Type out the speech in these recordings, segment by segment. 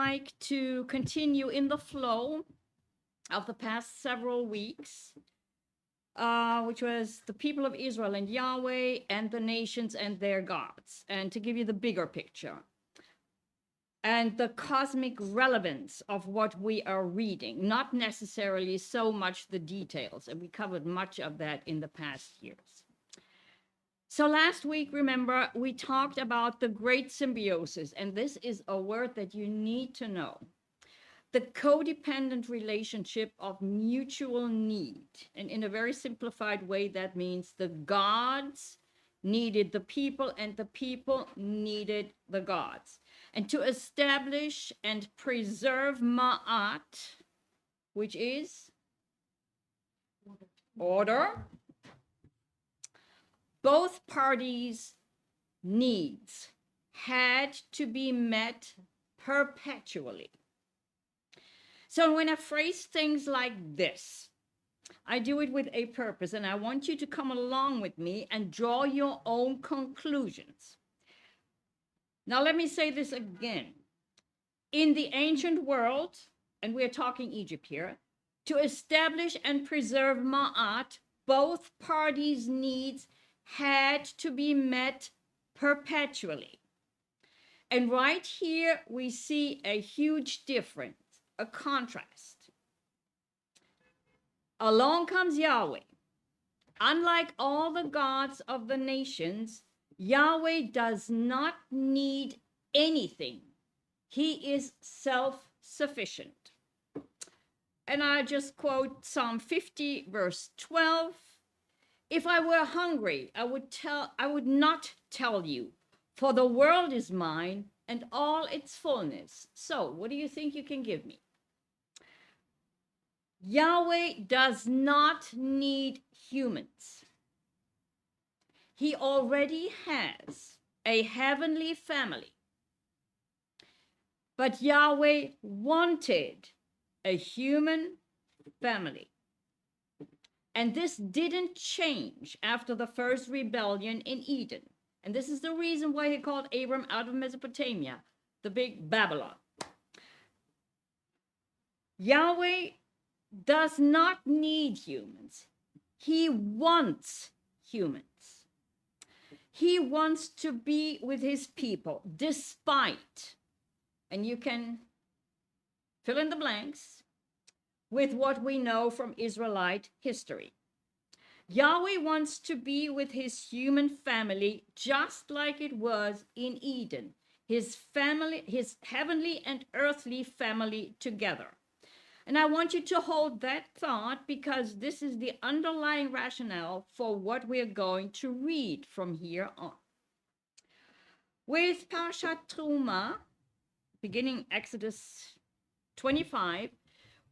like to continue in the flow of the past several weeks, which was the people of Israel and Yahweh and the nations and their gods, and to give you the bigger picture and the cosmic relevance of what we are reading, not necessarily so much the details. And we covered much of that in the past years. So last week, remember, we talked about the great symbiosis, and this is a word that you need to know. The codependent relationship of mutual need. And in a very simplified way, that means the gods needed the people and the people needed the gods. And to establish and preserve ma'at, which is order, both parties' needs had to be met perpetually. So when I phrase things like this, I do it with a purpose, and I want you to come along with me and draw your own conclusions. Now, let me say this again. In the ancient world, and we're talking Egypt here, to establish and preserve ma'at, both parties' needs had to be met perpetually. And right here, we see a huge difference, a contrast. Along comes Yahweh. Unlike all the gods of the nations, Yahweh does not need anything. He is self-sufficient. And I just quote Psalm 50, verse 12. If I were hungry, I would not tell you, for the world is mine and all its fullness. So, what do you think you can give me? Yahweh does not need humans. He already has a heavenly family. But Yahweh wanted a human family. And this didn't change after the first rebellion in Eden. And this is the reason why he called Abram out of Mesopotamia, the big Babylon. Yahweh does not need humans. He wants humans. He wants to be with his people despite, and you can fill in the blanks with what we know from Israelite history. Yahweh wants to be with his human family just like it was in Eden, his family, his heavenly and earthly family together. And I want you to hold that thought because this is the underlying rationale for what we're going to read from here on. With Parashat Terumah, beginning Exodus 25,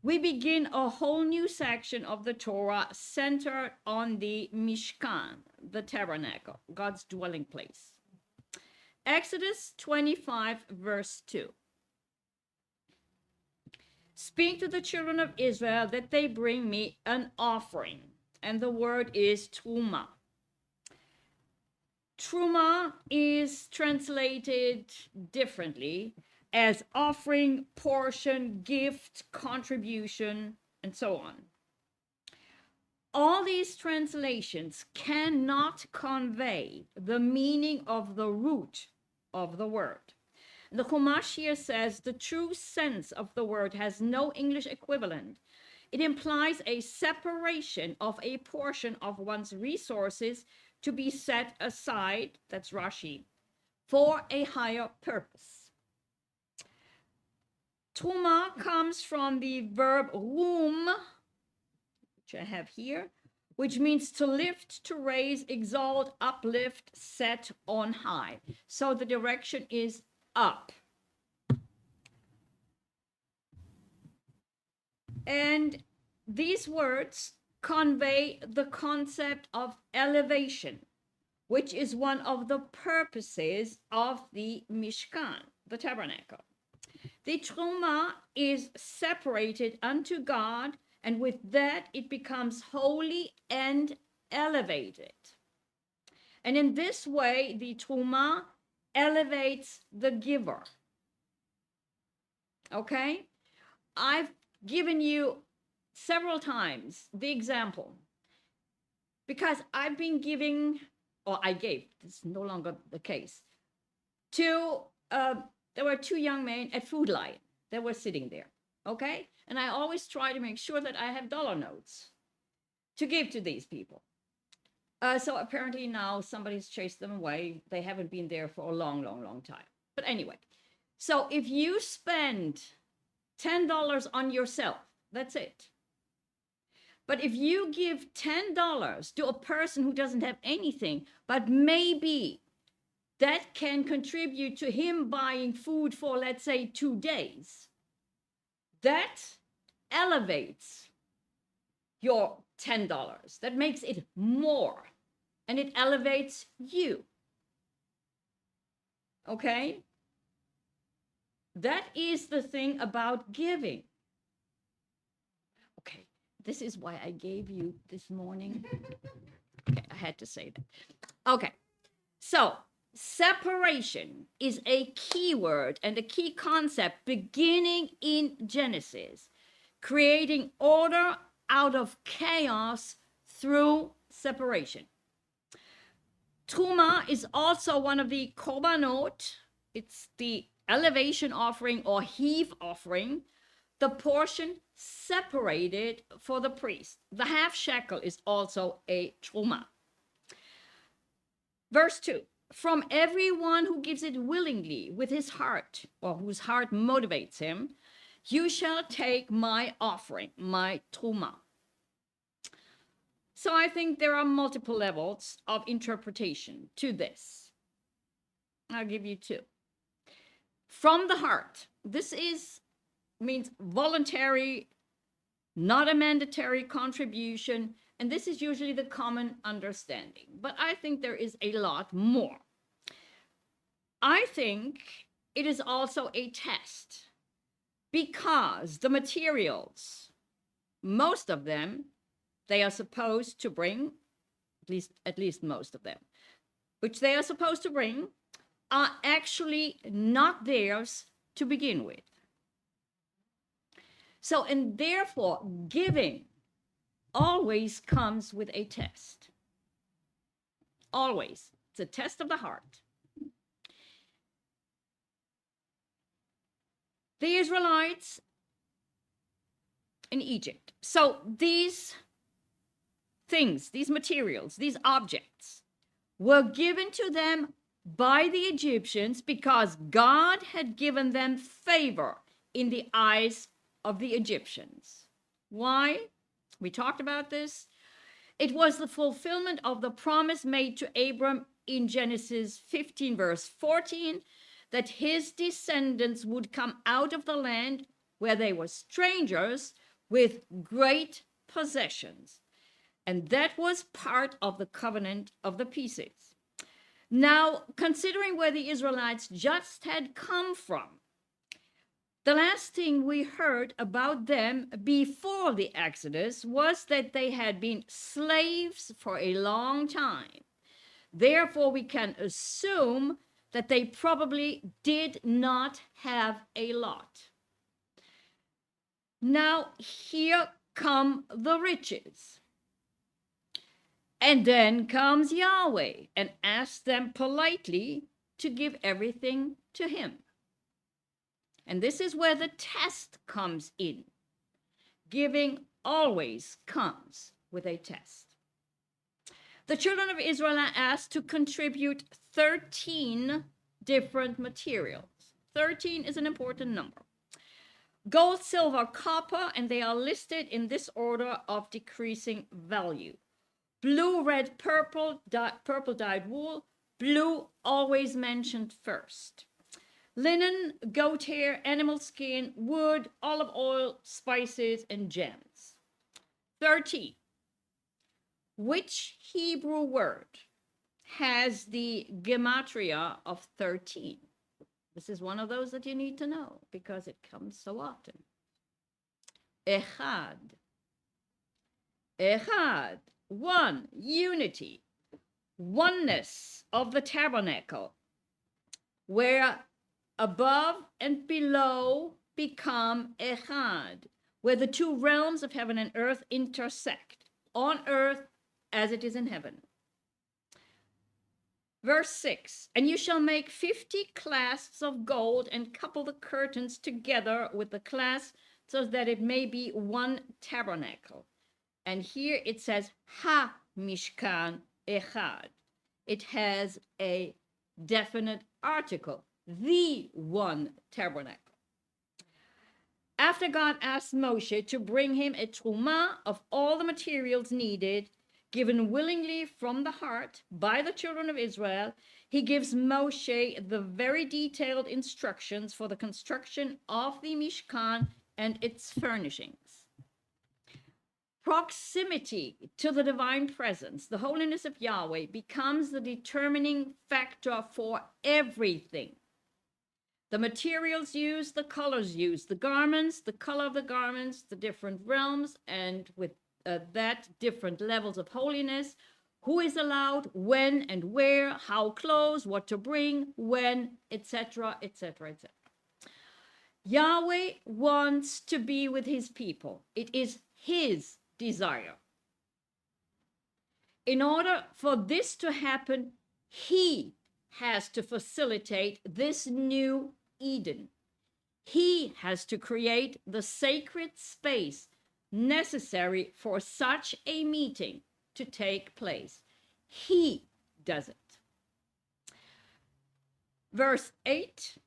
we begin a whole new section of the Torah centered on the Mishkan, the tabernacle, God's dwelling place. Exodus 25, verse 2. Speak to the children of Israel that they bring me an offering. And the word is Terumah. Terumah is translated differently as offering, portion, gift, contribution, and so on. All these translations cannot convey the meaning of the root of the word. The Chumash here says the true sense of the word has no English equivalent. It implies a separation of a portion of one's resources to be set aside, that's Rashi, for a higher purpose. Terumah comes from the verb rum, which I have here, which means to lift, to raise, exalt, uplift, set on high. So the direction is up. And these words convey the concept of elevation, which is one of the purposes of the Mishkan, the tabernacle. The Terumah is separated unto God, and with that it becomes holy and elevated. And in this way, the Terumah elevates the giver. Okay? I've given you several times the example because I've been giving, or I gave, it's no longer the case, there were two young men at Food Lion that were sitting there. Okay? And I always try to make sure that I have dollar notes to give to these people. So apparently now somebody's chased them away. They haven't been there for a long, long, long time. But anyway, so if you spend $10 on yourself, that's it. But if you give $10 to a person who doesn't have anything, but maybe that can contribute to him buying food for, let's say, 2 days, that elevates your $10. That makes it more, and it elevates you. Okay? That is the thing about giving. Okay, this is why I gave you this morning. Okay, I had to say that. Okay, so separation is a key word and a key concept beginning in Genesis, creating order out of chaos through separation. Terumah is also one of the korbanot. It's the elevation offering or heave offering, the portion separated for the priest. The half shekel is also a terumah. Verse 2, from everyone who gives it willingly with his heart, or whose heart motivates him, you shall take my offering, my terumah. So I think there are multiple levels of interpretation to this. I'll give you two. From the heart, this means voluntary, not a mandatory contribution, and this is usually the common understanding. But I think there is a lot more. I think it is also a test because the materials, most of them, they are supposed to bring, at least most of them, which they are supposed to bring, are actually not theirs to begin with. So, and therefore, giving always comes with a test. Always. It's a test of the heart. The Israelites in Egypt. So these things, these materials, these objects were given to them by the Egyptians because God had given them favor in the eyes of the Egyptians. Why? We talked about this. It was the fulfillment of the promise made to Abram in Genesis 15, verse 14, that his descendants would come out of the land where they were strangers with great possessions. And that was part of the covenant of the pieces. Now, considering where the Israelites just had come from, the last thing we heard about them before the Exodus was that they had been slaves for a long time. Therefore, we can assume that they probably did not have a lot. Now, here come the riches. And then comes Yahweh and asks them politely to give everything to him. And this is where the test comes in. Giving always comes with a test. The children of Israel are asked to contribute 13 different materials. 13 is an important number. Gold, silver, copper, and they are listed in this order of decreasing value. Blue, red, purple dyed wool. Blue always mentioned first. Linen, goat hair, animal skin, wood, olive oil, spices, and gems. 13. Which Hebrew word has the gematria of 13? This is one of those that you need to know because it comes so often. Echad. Echad. One, unity, oneness of the tabernacle, where above and below become echad, where the two realms of heaven and earth intersect, on earth as it is in heaven. Verse 6, and you shall make 50 clasps of gold and couple the curtains together with the clasps so that it may be one tabernacle. And here it says ha-mishkan echad. It has a definite article, the one tabernacle. After God asked Moshe to bring him a terumah of all the materials needed, given willingly from the heart by the children of Israel, he gives Moshe the very detailed instructions for the construction of the Mishkan and its furnishings. Proximity to the divine presence, the holiness of Yahweh, becomes the determining factor for everything. The materials used, the colors used, the garments, the color of the garments, the different realms, and with that different levels of holiness, who is allowed, when and where, how close, what to bring, when, etc., etc., etc. Yahweh wants to be with his people. It is his desire. In order for this to happen, he has to facilitate this new Eden. He has to create the sacred space necessary for such a meeting to take place. He does it. Verse 8,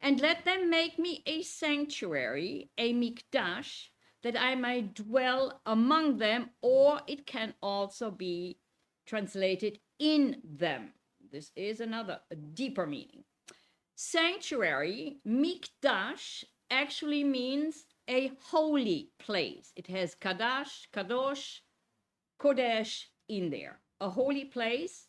and let them make me a sanctuary, a mikdash, that I may dwell among them, or it can also be translated in them. This is another, a deeper meaning. Sanctuary, mikdash, actually means a holy place. It has kadash, kadosh, kodesh in there. A holy place.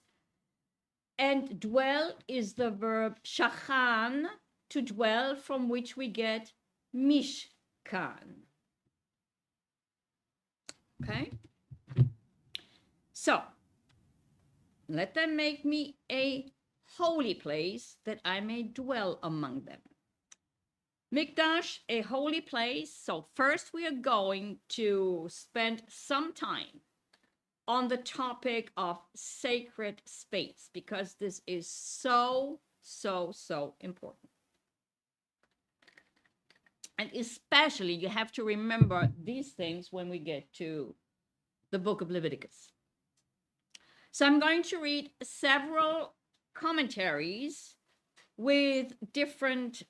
And dwell is the verb shachan, to dwell, from which we get mishkan. Okay? So, let them make me a holy place that I may dwell among them. Mikdash, a holy place. So first we are going to spend some time on the topic of sacred space, because this is so important. And especially you have to remember these things when we get to the book of Leviticus. So I'm going to read several commentaries with different,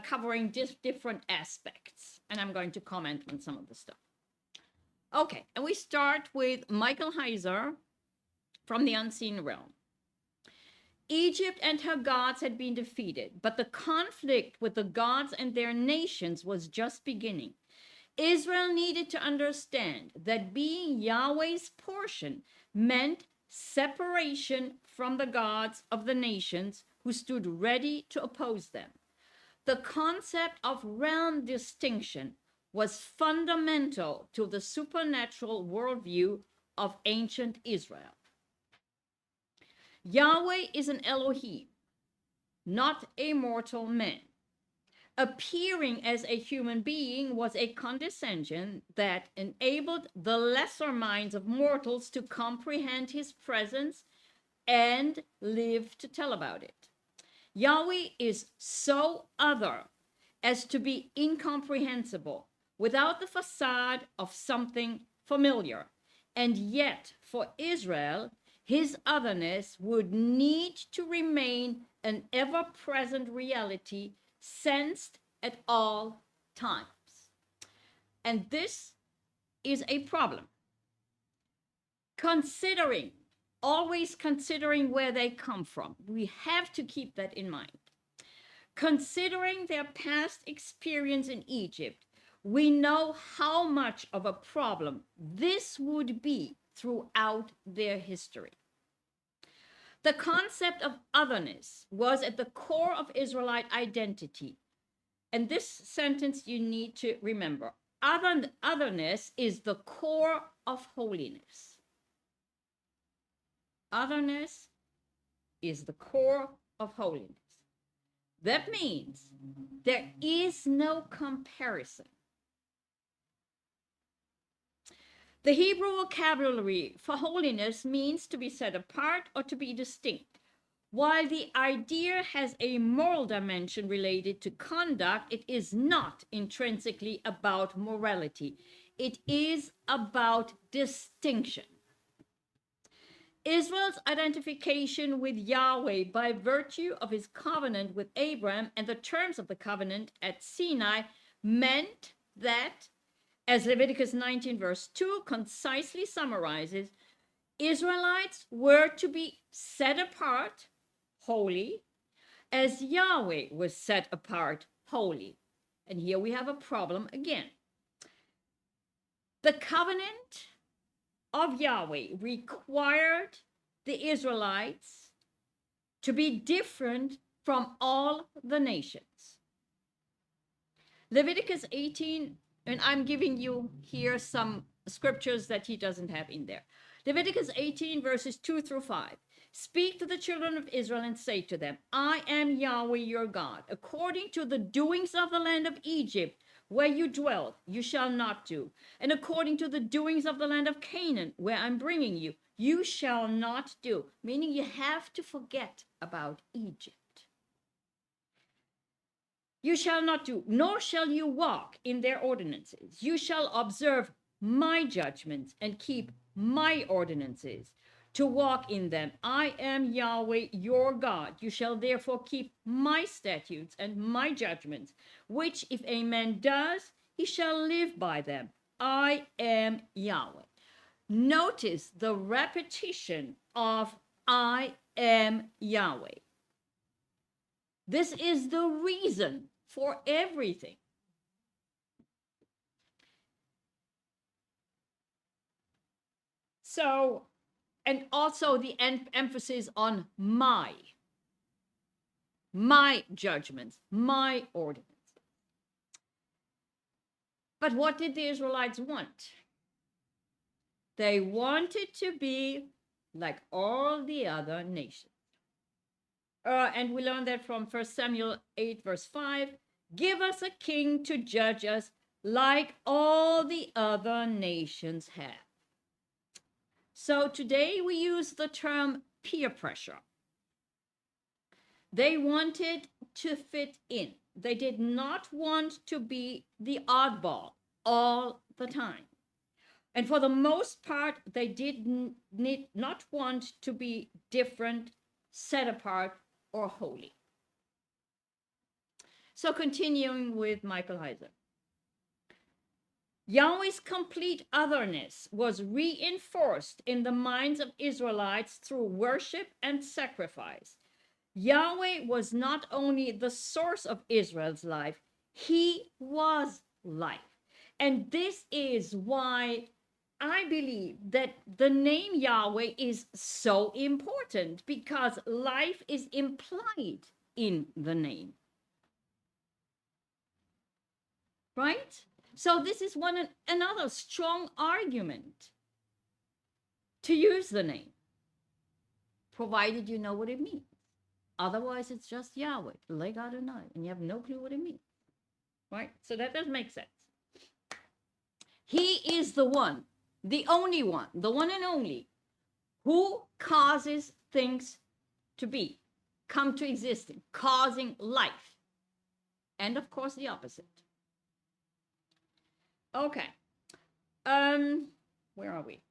covering different aspects. And I'm going to comment on some of the stuff. Okay, and we start with Michael Heiser from the Unseen Realm. Egypt and her gods had been defeated, but the conflict with the gods and their nations was just beginning. Israel needed to understand that being Yahweh's portion meant separation from the gods of the nations who stood ready to oppose them. The concept of realm distinction was fundamental to the supernatural worldview of ancient Israel. Yahweh is an Elohim, not a mortal man. Appearing as a human being was a condescension that enabled the lesser minds of mortals to comprehend his presence and live to tell about it. Yahweh is so other as to be incomprehensible, without the facade of something familiar. And yet, for Israel, his otherness would need to remain an ever-present reality, sensed at all times. And this is a problem. Always considering where they come from. We have to keep that in mind. Considering their past experience in Egypt, we know how much of a problem this would be throughout their history. The concept of otherness was at the core of Israelite identity. And this sentence you need to remember. Otherness is the core of holiness. Otherness is the core of holiness. That means there is no comparison. The Hebrew vocabulary for holiness means to be set apart or to be distinct. While the idea has a moral dimension related to conduct, it is not intrinsically about morality. It is about distinction. Israel's identification with Yahweh by virtue of his covenant with Abraham and the terms of the covenant at Sinai meant that, as Leviticus 19 verse 2 concisely summarizes, Israelites were to be set apart, holy, as Yahweh was set apart, holy. And here we have a problem again. The covenant of Yahweh required the Israelites to be different from all the nations. Leviticus 18, and I'm giving you here some scriptures that he doesn't have in there. Leviticus 18 verses 2 through 5. Speak to the children of Israel and say to them, I am Yahweh your God. According to the doings of the land of Egypt, where you dwelt, you shall not do. And according to the doings of the land of Canaan, where I'm bringing you, you shall not do. Meaning you have to forget about Egypt. You shall not do, nor shall you walk in their ordinances. You shall observe my judgments and keep my ordinances, to walk in them. I am Yahweh your God. You shall therefore keep my statutes and my judgments, which if a man does, he shall live by them. I am Yahweh. Notice the repetition of I am Yahweh. This is the reason for everything. So, and also the emphasis on my judgments, my ordinances. But what did the Israelites want? They wanted to be like all the other nations. And we learned that from 1 Samuel 8, verse 5. Give us a king to judge us like all the other nations have. So today we use the term peer pressure. They wanted to fit in. They did not want to be the oddball all the time. And for the most part, they did not want to be different, set apart, or holy. So continuing with Michael Heiser. Yahweh's complete otherness was reinforced in the minds of Israelites through worship and sacrifice. Yahweh was not only the source of Israel's life, he was life. And this is why I believe that the name Yahweh is so important, because life is implied in the name. Right? So this is another strong argument to use the name, provided you know what it means. Otherwise, it's just Yahweh, Leg Adonai, and you have no clue what it means. Right? So that does make sense. He is the one, the only one, the one and only, who causes things to be, come to existence, causing life. And of course, the opposite. Okay. Where are we?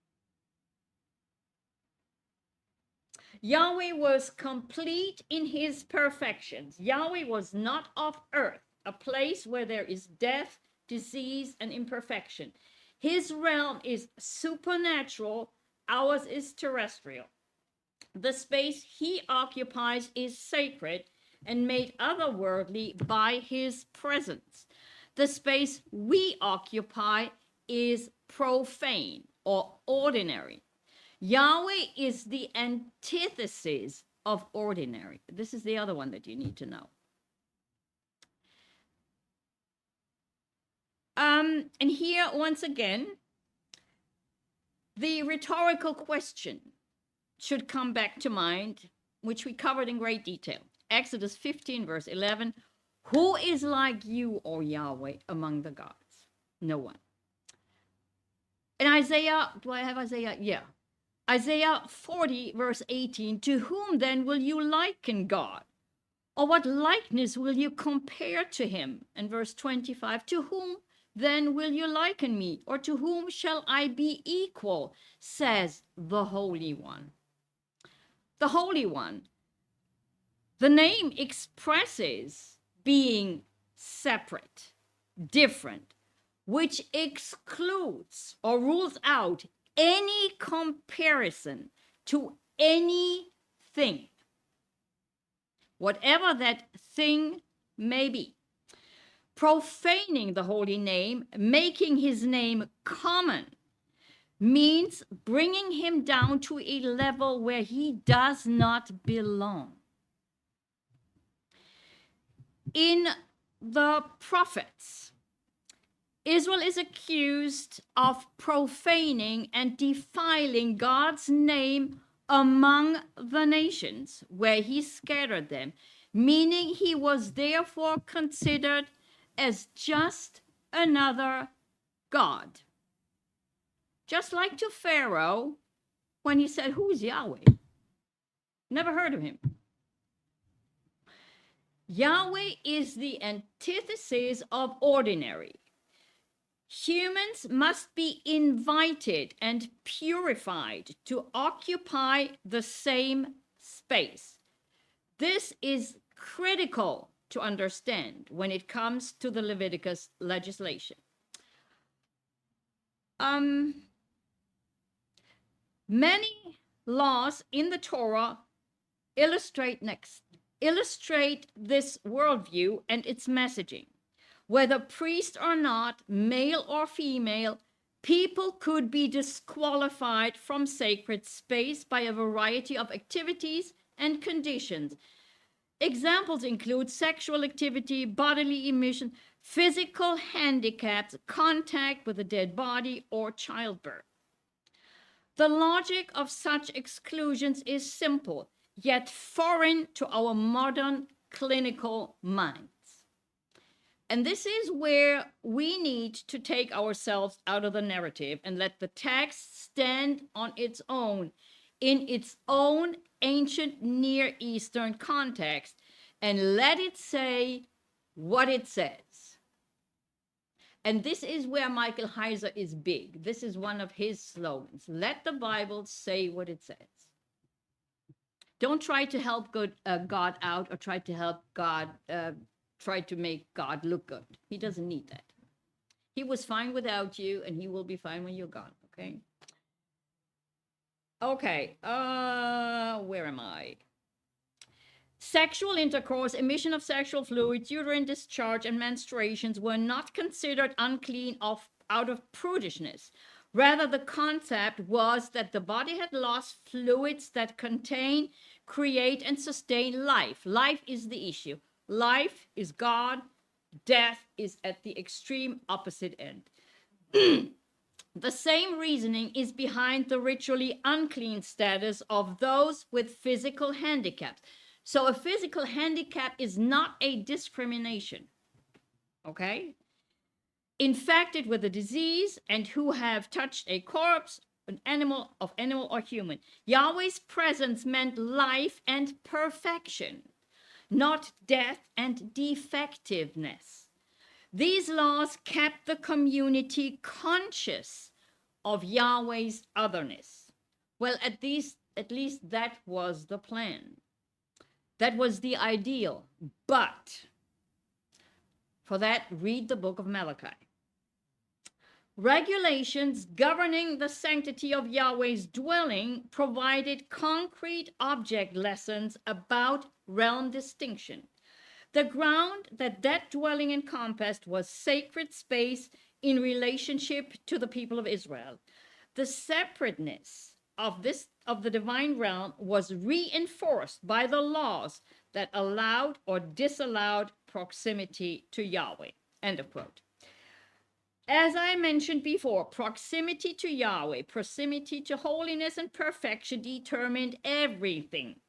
Yahweh was complete in his perfections. Yahweh was not of earth, a place where there is death, disease, and imperfection. His realm is supernatural, ours is terrestrial. The space he occupies is sacred and made otherworldly by his presence. The space we occupy is profane or ordinary. Yahweh is the antithesis of ordinary. This is the other one that you need to know. And here, once again, the rhetorical question should come back to mind, which we covered in great detail. Exodus 15, verse 11. Who is like you, O Yahweh, among the gods? No one. In Isaiah, do I have Isaiah? Yeah. Isaiah 40, verse 18. To whom then will you liken God? Or what likeness will you compare to him? And verse 25. To whom then will you liken me? Or to whom shall I be equal? Says the Holy One. The Holy One. The name expresses being separate, different, which excludes or rules out any comparison to anything, whatever that thing may be. Profaning the holy name, making his name common, means bringing him down to a level where he does not belong. In the prophets, Israel is accused of profaning and defiling God's name among the nations where he scattered them, meaning he was therefore considered as just another God. Just like to Pharaoh when he said, "Who's Yahweh?" Never heard of him. Yahweh is the antithesis of ordinary. Humans must be invited and purified to occupy the same space. This is critical to understand when it comes to the Leviticus legislation. Many laws in the Torah illustrate this worldview and its messaging. Whether priest or not, male or female, people could be disqualified from sacred space by a variety of activities and conditions. Examples include sexual activity, bodily emission, physical handicaps, contact with a dead body, or childbirth. The logic of such exclusions is simple, yet foreign to our modern clinical minds. And this is where we need to take ourselves out of the narrative and let the text stand on its own, in its own ancient Near Eastern context, and let it say what it says. And this is where Michael Heiser is big. This is one of his slogans. Let the Bible say what it says. Don't try to help God out or try to help God, try to make God look good. He doesn't need that. He was fine without you, and he will be fine when you're gone, okay? Okay, where am I? Sexual intercourse, emission of sexual fluids, uterine discharge, and menstruations were not considered unclean out of prudishness. Rather, the concept was that the body had lost fluids that contain, create, and sustain life. Life is the issue. Life is God. Death is at the extreme opposite end. The same reasoning is behind the ritually unclean status of those with physical handicaps. So a physical handicap is not a discrimination, okay? Infected with a disease and who have touched a corpse, an animal or human. Yahweh's presence meant life and perfection, not death and defectiveness. These laws kept the community conscious of Yahweh's otherness. Well, at least that was the plan. That was the ideal. But for that, read the book of Malachi. Regulations governing the sanctity of Yahweh's dwelling provided concrete object lessons about realm distinction. The ground that dwelling encompassed was sacred space in relationship to the people of Israel. The separateness of the divine realm was reinforced by the laws that allowed or disallowed proximity to Yahweh. End of quote. As I mentioned before, proximity to Yahweh, proximity to holiness and perfection determined everything.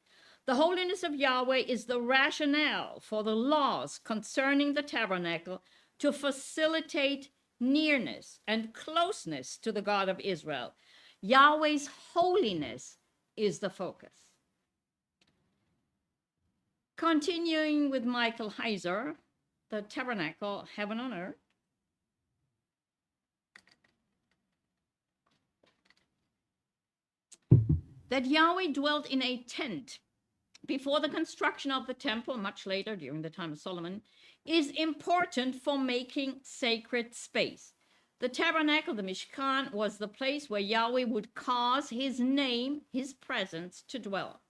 The holiness of Yahweh is the rationale for the laws concerning the tabernacle to facilitate nearness and closeness to the God of Israel. Yahweh's holiness is the focus. Continuing with Michael Heiser, the tabernacle, heaven on earth. That Yahweh dwelt in a tent before the construction of the temple, much later during the time of Solomon, is important for making sacred space. The tabernacle, the Mishkan, was the place where Yahweh would cause his name, his presence, to dwell.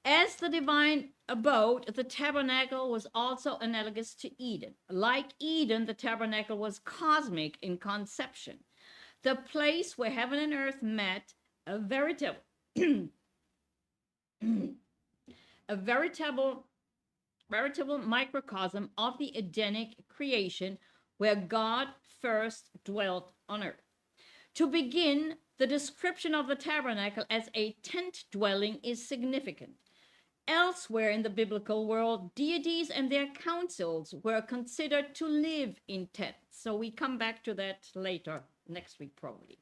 As the divine abode, the tabernacle was also analogous to Eden. Like Eden, the tabernacle was cosmic in conception, the place where heaven and earth met, a veritable microcosm of the Edenic creation where God first dwelt on earth. To begin, the description of the tabernacle as a tent dwelling is significant. Elsewhere in the biblical world, deities and their councils were considered to live in tents. So we come back to that later, next week probably.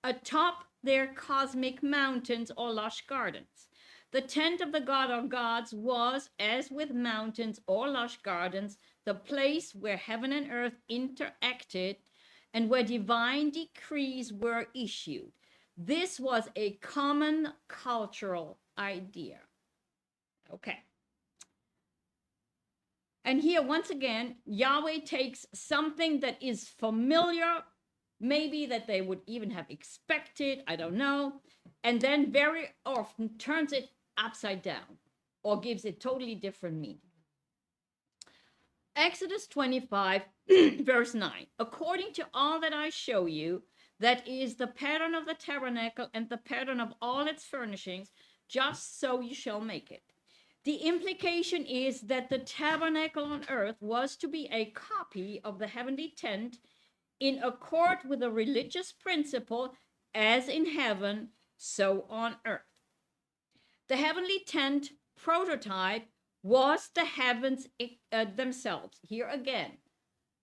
Atop their cosmic mountains or lush gardens. The tent of the God of gods was, as with mountains or lush gardens, the place where heaven and earth interacted and where divine decrees were issued. This was a common cultural idea. Okay. And here, once again, Yahweh takes something that is familiar, maybe that they would even have expected, I don't know, and then very often turns it upside down or gives it totally different meaning. Exodus 25, verse 9. According to all that I show you, that is the pattern of the tabernacle and the pattern of all its furnishings, just so you shall make it. The implication is that the tabernacle on earth was to be a copy of the heavenly tent in accord with a religious principle, as in heaven, so on earth. The heavenly tent prototype was the heavens themselves. Here again,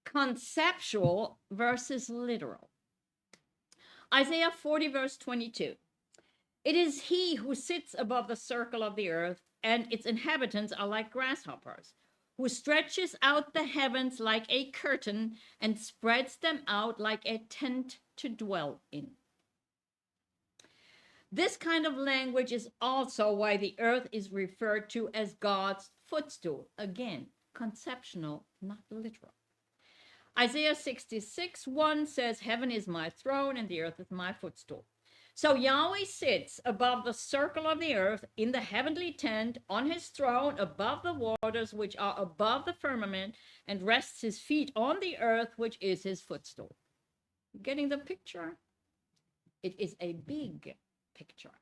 conceptual versus literal. Isaiah 40, verse 22. It is he who sits above the circle of the earth, and its inhabitants are like grasshoppers, who stretches out the heavens like a curtain and spreads them out like a tent to dwell in. This kind of language is also why the earth is referred to as God's footstool. Again, conceptual, not literal. Isaiah 66:1 says, heaven is my throne and the earth is my footstool. So Yahweh sits above the circle of the earth in the heavenly tent on his throne above the waters which are above the firmament, and rests his feet on the earth which is his footstool. Getting the picture? It is a big picture.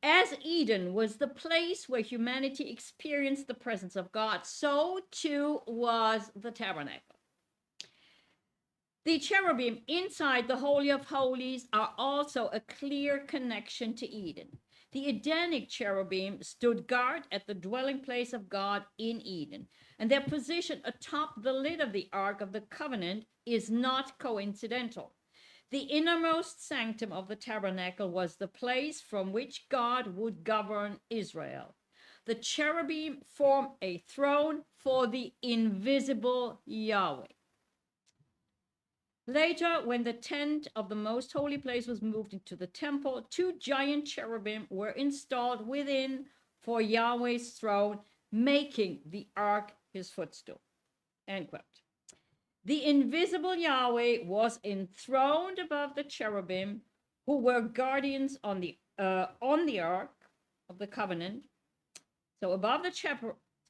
As Eden was the place where humanity experienced the presence of God, so too was the tabernacle. The cherubim inside the Holy of Holies are also a clear connection to Eden. The Edenic cherubim stood guard at the dwelling place of God in Eden, and their position atop the lid of the Ark of the Covenant is not coincidental. The innermost sanctum of the tabernacle was the place from which God would govern Israel. The cherubim form a throne for the invisible Yahweh. Later, when the tent of the most holy place was moved into the temple, 2 giant cherubim were installed within for Yahweh's throne, making the ark his footstool. End quote. The invisible Yahweh was enthroned above the cherubim, who were guardians on the ark of the covenant. So above the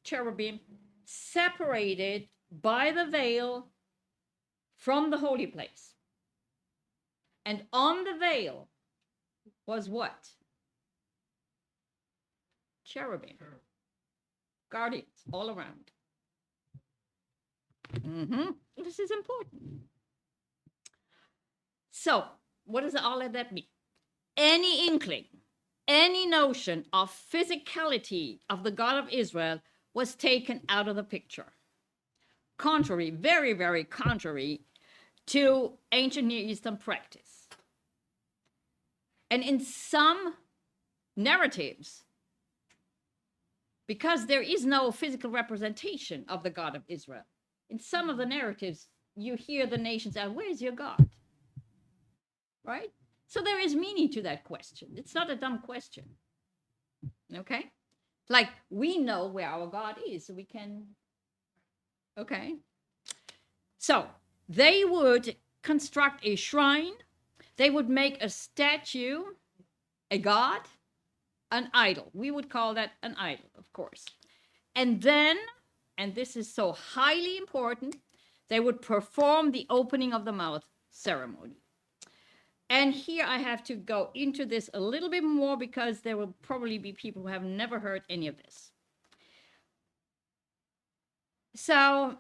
cherubim, separated by the veil from the holy place. And on the veil was what? Cherubim. Guardians all around. This is important. So, what does all of that mean? Any inkling, any notion of physicality of the God of Israel was taken out of the picture. Contrary, very, very contrary to ancient Near Eastern practice. And in some narratives, because there is no physical representation of the God of Israel, in some of the narratives, you hear the nations ask, where's your God? Right? So there is meaning to that question. It's not a dumb question. Okay? Like, we know where our God is, so we can... Okay? So, they would construct a shrine. They would make a statue, a god, an idol. We would call that an idol, of course. And then, and this is so highly important, they would perform the opening of the mouth ceremony. And here I have to go into this a little bit more because there will probably be people who have never heard any of this. So,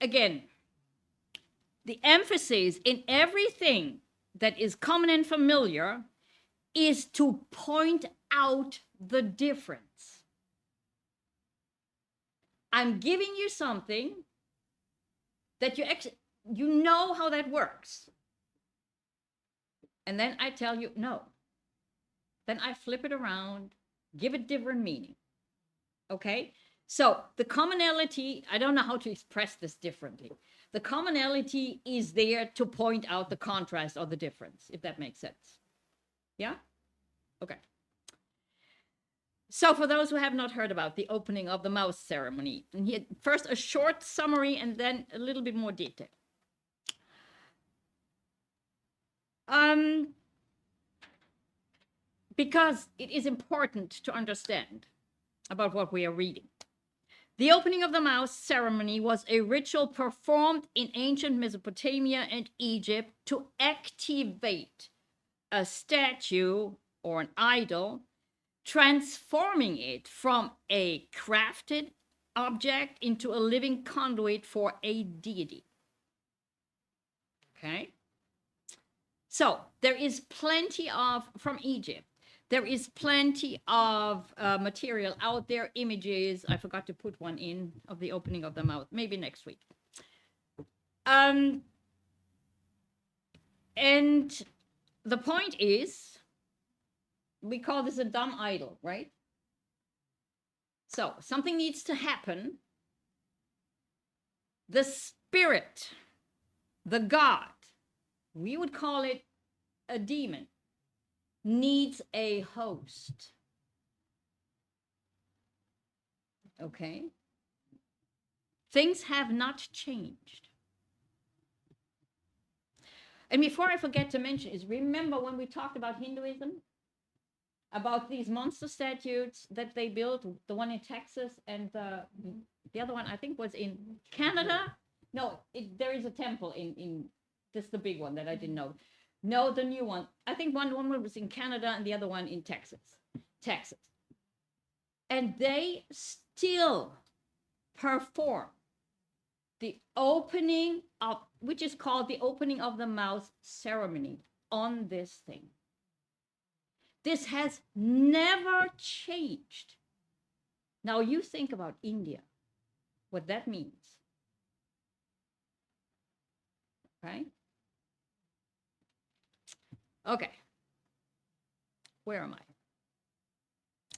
again, the emphasis in everything that is common and familiar is to point out the difference. I'm giving you something that you know how that works. And then I tell you, no. Then I flip it around, give it different meaning. Okay? So the commonality, I don't know how to express this differently. The commonality is there to point out the contrast or the difference, if that makes sense. Yeah? Okay. So for those who have not heard about the opening of the mouth ceremony, and here, first a short summary and then a little bit more detail. Because it is important to understand about what we are reading. The opening of the mouth ceremony was a ritual performed in ancient Mesopotamia and Egypt to activate a statue or an idol, transforming it from a crafted object into a living conduit for a deity. Okay? So there is plenty of, from Egypt, there is plenty of material out there, images. I forgot to put one in of the opening of the mouth, maybe next week. And the point is, we call this a dumb idol, right? So something needs to happen. The spirit, the God, we would call it a demon, needs a host. Okay? Things have not changed. And before I forget to mention is, remember when we talked about Hinduism? About these monster statues that they built, the one in Texas and the other one I think was in Canada? No, there is a temple in this is the big one that I didn't know. No, the new one. I think one was in Canada and the other one in Texas. And they still perform the opening of, which is called the opening of the mouth ceremony on this thing. This has never changed. Now you think about India, what that means. Right? Okay. Where am I?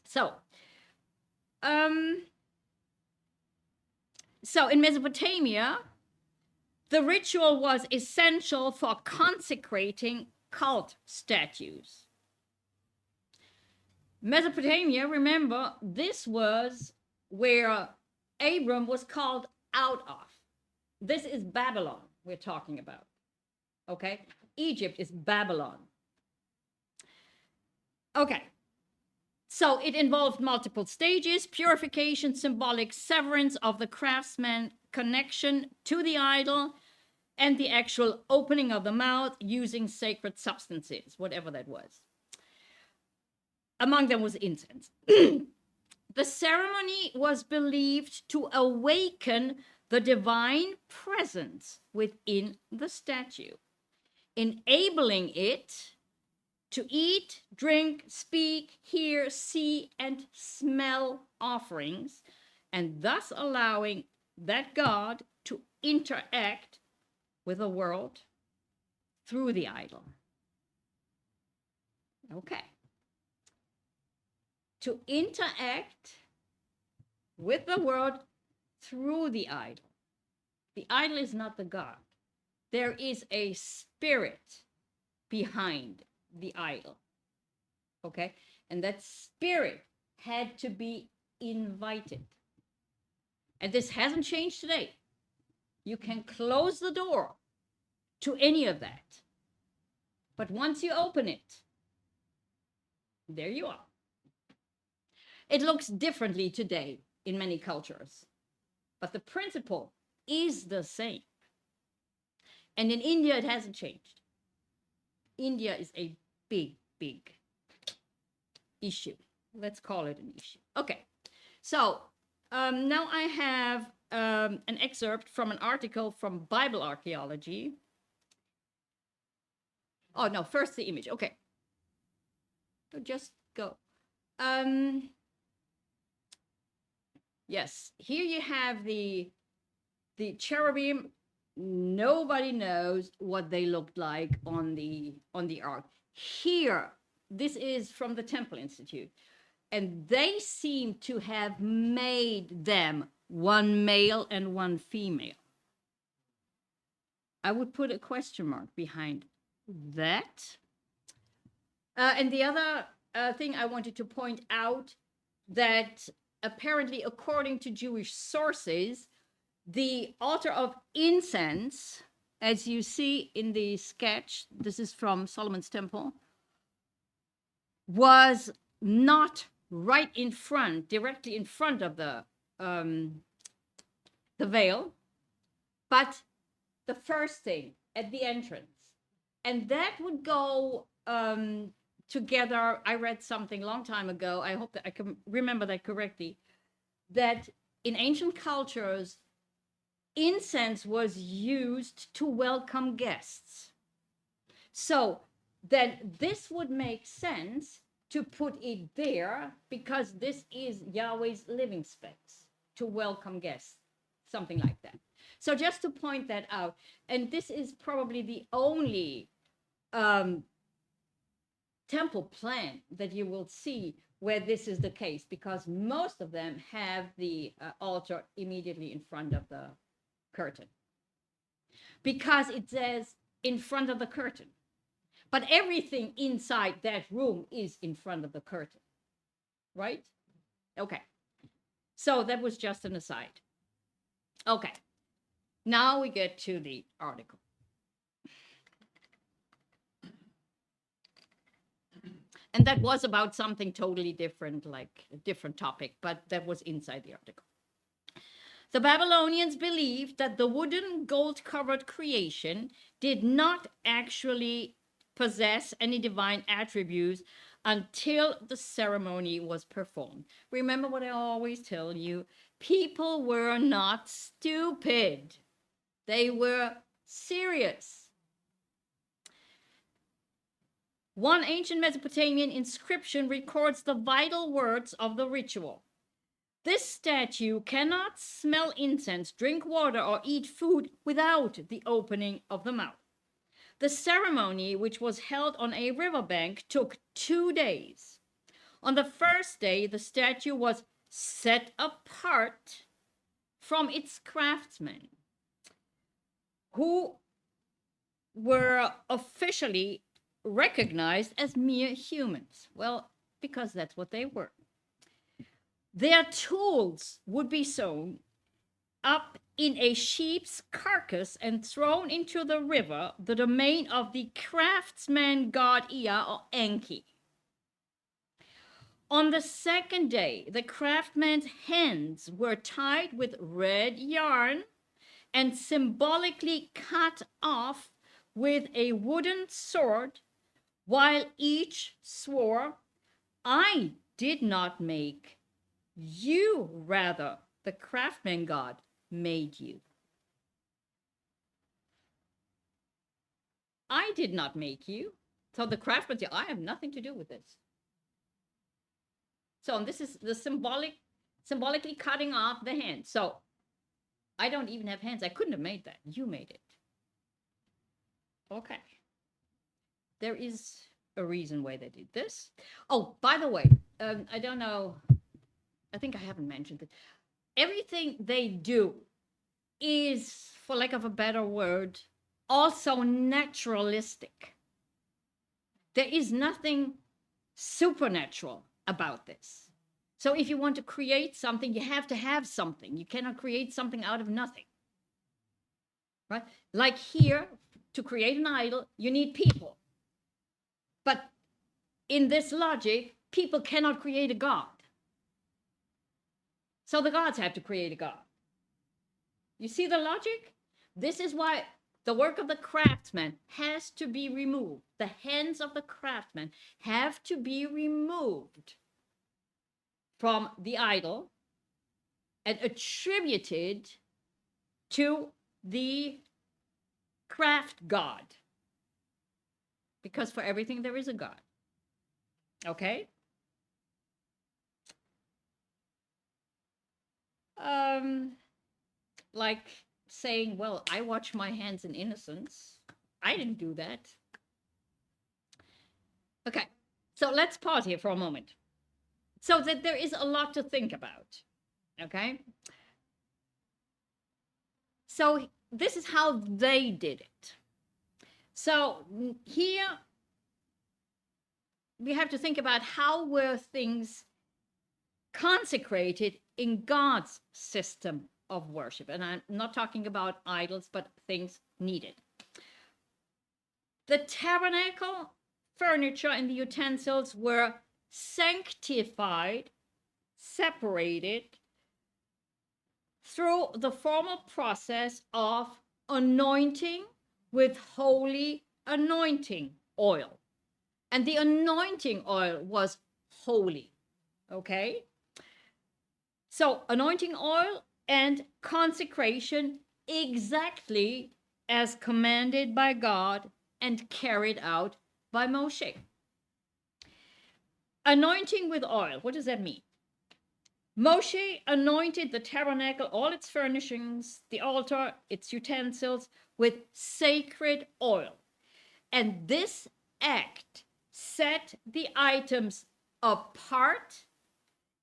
So in Mesopotamia, the ritual was essential for consecrating cult statues. Mesopotamia, remember, this was where Abram was called out of. This is Babylon we're talking about. Okay? Egypt is Babylon. Okay. So it involved multiple stages: purification, symbolic severance of the craftsman, connection to the idol, and the actual opening of the mouth using sacred substances, whatever that was. Among them was incense. The ceremony was believed to awaken the divine presence within the statue, enabling it to eat, drink, speak, hear, see, and smell offerings, and thus allowing that God to interact with the world through the idol. Okay. To interact with the world through the idol. The idol is not the God. There is a spirit behind the idol. Okay? And that spirit had to be invited. And this hasn't changed today. You can close the door to any of that. But once you open it, there you are. It looks differently today in many cultures, but the principle is the same. And in India, it hasn't changed. India is a big, big issue. Let's call it an issue. Okay, so now I have an excerpt from an article from Bible Archaeology. Oh, no, first the image. Okay. So just go. Yes, here you have the cherubim. Nobody knows what they looked like on the ark. Here, this is from the Temple Institute, and they seem to have made them one male and one female. I would put a question mark behind that. And the other thing I wanted to point out, that apparently, according to Jewish sources, the altar of incense, as you see in the sketch, this is from Solomon's Temple, was not right in front, directly in front of the veil, but the first thing at the entrance. And that would go together. I read something a long time ago, I hope that I can remember that correctly, that in ancient cultures, incense was used to welcome guests. So then this would make sense to put it there, because this is Yahweh's living space to welcome guests, something like that. So just to point that out, and this is probably the only temple plan that you will see where this is the case, because most of them have the altar immediately in front of the curtain, because it says in front of the curtain, but everything inside that room is in front of the curtain, right? Okay, so that was just an aside. Okay, now we get to the article. And that was about something totally different, like a different topic, but that was inside the article. The Babylonians believed that the wooden gold-covered creation did not actually possess any divine attributes until the ceremony was performed. Remember what I always tell you, people were not stupid. They were serious. One ancient Mesopotamian inscription records the vital words of the ritual. This statue cannot smell incense, drink water, or eat food without the opening of the mouth. The ceremony, which was held on a riverbank, took 2 days. On the first day, the statue was set apart from its craftsmen, who were officially recognized as mere humans. Well, because that's what they were. Their tools would be sewn up in a sheep's carcass and thrown into the river, the domain of the craftsman god Ea or Enki. On the second day, the craftsman's hands were tied with red yarn and symbolically cut off with a wooden sword, while each swore, "I did not make you, rather the craftsman god made you." I did not make you. So the craftsman said, I have nothing to do with this. So this is the symbolically cutting off the hand. So I don't even have hands. I couldn't have made that. You made it. Okay. There is a reason why they did this. Oh, by the way, I don't know. I think I haven't mentioned it. Everything they do is, for lack of a better word, also naturalistic. There is nothing supernatural about this. So if you want to create something, you have to have something. You cannot create something out of nothing. Right? Like here, to create an idol, you need people. But in this logic, people cannot create a God. So the gods have to create a God. You see the logic? This is why the work of the craftsman has to be removed. The hands of the craftsman have to be removed from the idol and attributed to the craft god. Because for everything there is a God. Okay? Like saying, well, I wash my hands in innocence. I didn't do that. Okay, so let's pause here for a moment. So that there is a lot to think about. Okay? So this is how they did it. So here we have to think about how were things consecrated in God's system of worship. And I'm not talking about idols, but things needed. The tabernacle, furniture, and the utensils were sanctified, separated through the formal process of anointing with holy anointing oil. And the anointing oil was holy. Okay? So anointing oil and consecration exactly as commanded by God and carried out by Moshe. Anointing with oil, what does that mean? Moshe anointed the tabernacle, all its furnishings, the altar, its utensils, with sacred oil. And this act set the items apart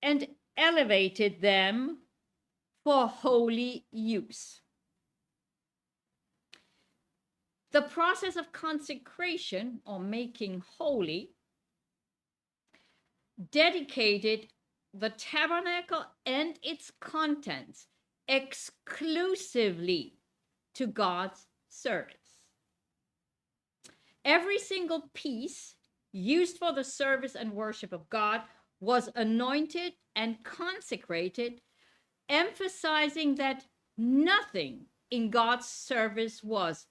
and elevated them for holy use. The process of consecration, or making holy, dedicated the tabernacle and its contents exclusively to God's service. Every single piece used for the service and worship of God was anointed and consecrated, emphasizing that nothing in God's service was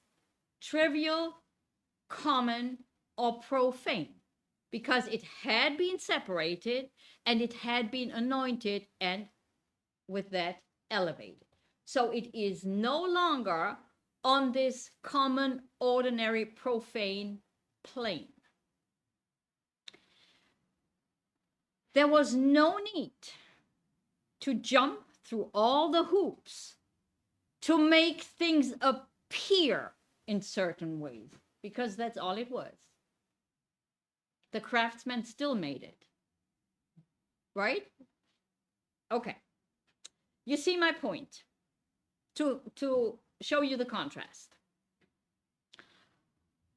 trivial, common, or profane, because it had been separated and it had been anointed and with that elevated. So it is no longer on this common, ordinary, profane plane. There was no need to jump through all the hoops to make things appear in certain ways, because that's all it was. The craftsman still made it. Right? Okay. You see my point to show you the contrast.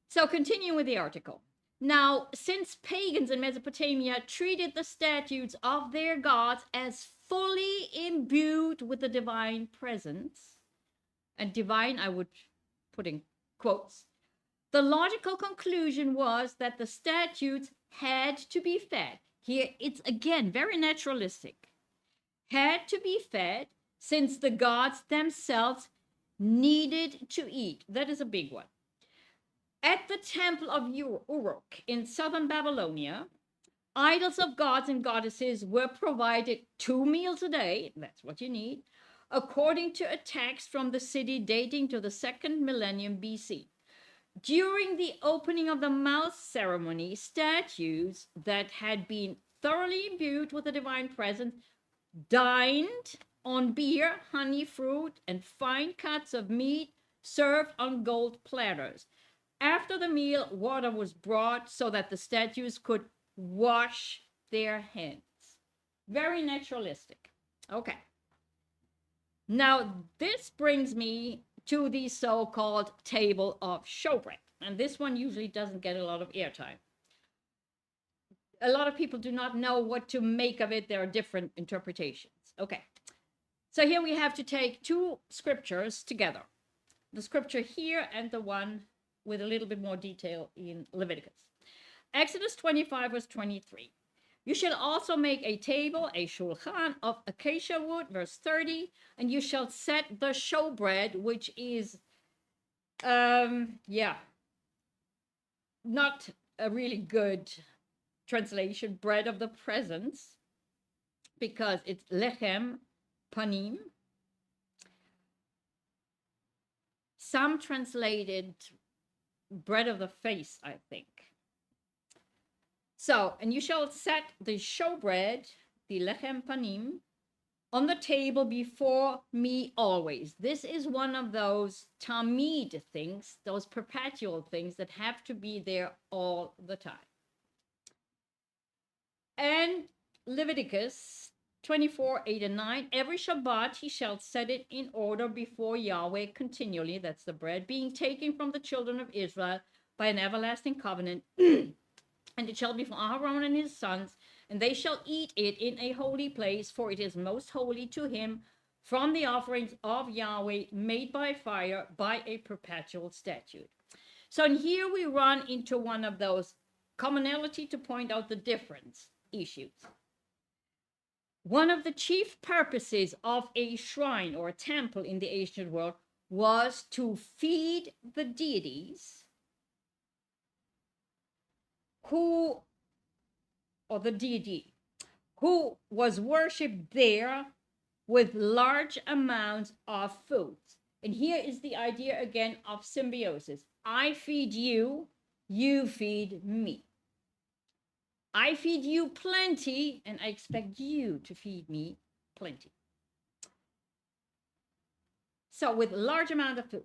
So continue with the article. Now, since pagans in Mesopotamia treated the statues of their gods as fully imbued with the divine presence, and divine I would put in quotes, the logical conclusion was that the statues had to be fed. Here it's again very naturalistic. Had to be fed since the gods themselves needed to eat. That is a big one. At the temple of Uruk in southern Babylonia, idols of gods and goddesses were provided 2 meals a day. That's what you need, according to a text from the city dating to the 2nd millennium BC. During the opening of the mouth ceremony, statues that had been thoroughly imbued with the divine presence dined on beer, honey, fruit, and fine cuts of meat served on gold platters. After the meal, water was brought so that the statues could wash their hands. Very naturalistic. Okay. Now, this brings me to the so-called table of showbread. And this one usually doesn't get a lot of airtime. A lot of people do not know what to make of it. There are different interpretations. Okay. So here we have to take two scriptures together. The scripture here and the one with a little bit more detail in Leviticus. Exodus 25, verse 23. You shall also make a table, a shulchan, of acacia wood, verse 30, and you shall set the showbread, which is, not a really good translation, bread of the presence, because it's lechem panim. Some translated bread of the face, I think. So, and you shall set the showbread, the lechem panim, on the table before me always. This is one of those tamid things, those perpetual things that have to be there all the time. And Leviticus 24, 8 and 9, every Shabbat he shall set it in order before Yahweh continually. That's the bread being taken from the children of Israel by an everlasting covenant. And it shall be for Aaron and his sons, and they shall eat it in a holy place, for it is most holy to him, from the offerings of Yahweh made by fire by a perpetual statute. So in here we run into one of those commonality to point out the difference issues. One of the chief purposes of a shrine or a temple in the ancient world was to feed the deities or the deity who was worshipped there with large amounts of food. And here is the idea again of symbiosis. I feed you, you feed me. I feed you plenty, and I expect you to feed me plenty. So with large amount of food.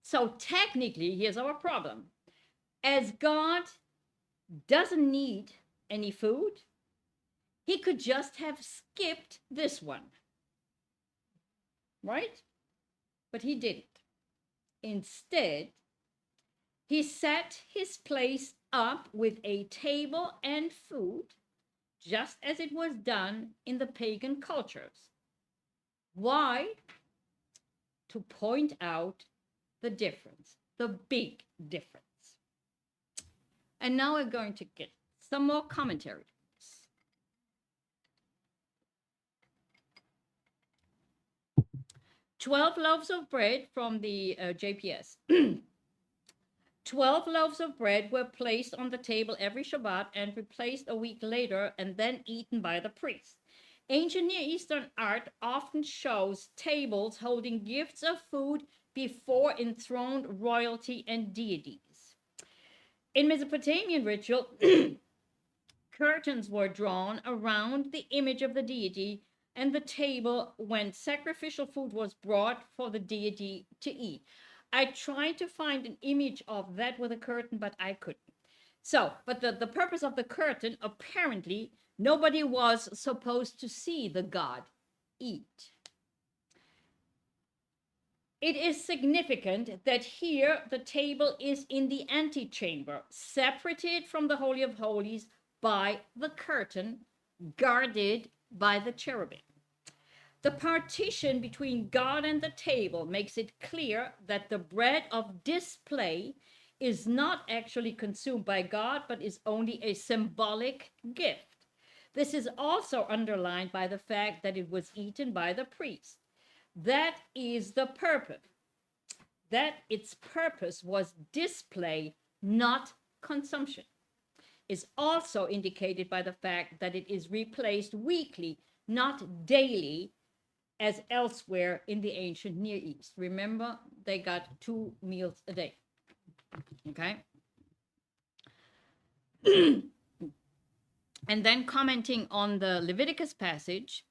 So technically, here's our problem. As God doesn't need any food, he could just have skipped this one, right? But he didn't. Instead, he set his place up with a table and food, just as it was done in the pagan cultures. Why? To point out the difference, the big difference. And now we're going to get some more commentary. 12 loaves of bread from the JPS. 12 loaves of bread were placed on the table every Shabbat and replaced a week later and then eaten by the priest. Ancient Near Eastern art often shows tables holding gifts of food before enthroned royalty and deities. In Mesopotamian ritual, curtains were drawn around the image of the deity and the table when sacrificial food was brought for the deity to eat. I tried to find an image of that with a curtain, but I couldn't. So, but the purpose of the curtain, apparently, nobody was supposed to see the god eat. It is significant that here the table is in the antechamber, separated from the Holy of Holies by the curtain, guarded by the cherubim. The partition between God and the table makes it clear that the bread of display is not actually consumed by God, but is only a symbolic gift. This is also underlined by the fact that it was eaten by the priest. That is the purpose. That its purpose was display, not consumption, is also indicated by the fact that it is replaced weekly, not daily, as elsewhere in the ancient Near East. Remember, they got 2 meals a day. Okay. And then commenting on the Leviticus passage,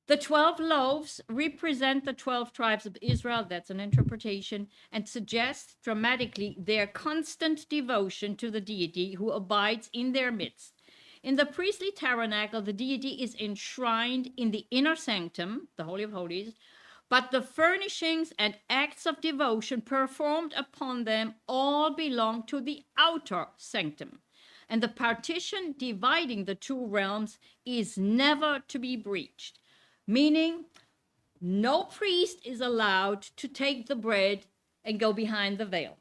the 12 loaves represent the 12 tribes of Israel. That's an interpretation, and suggests dramatically their constant devotion to the deity who abides in their midst. In the priestly tabernacle, the deity is enshrined in the inner sanctum, the Holy of Holies, but the furnishings and acts of devotion performed upon them all belong to the outer sanctum. And the partition dividing the two realms is never to be breached, meaning no priest is allowed to take the bread and go behind the veil.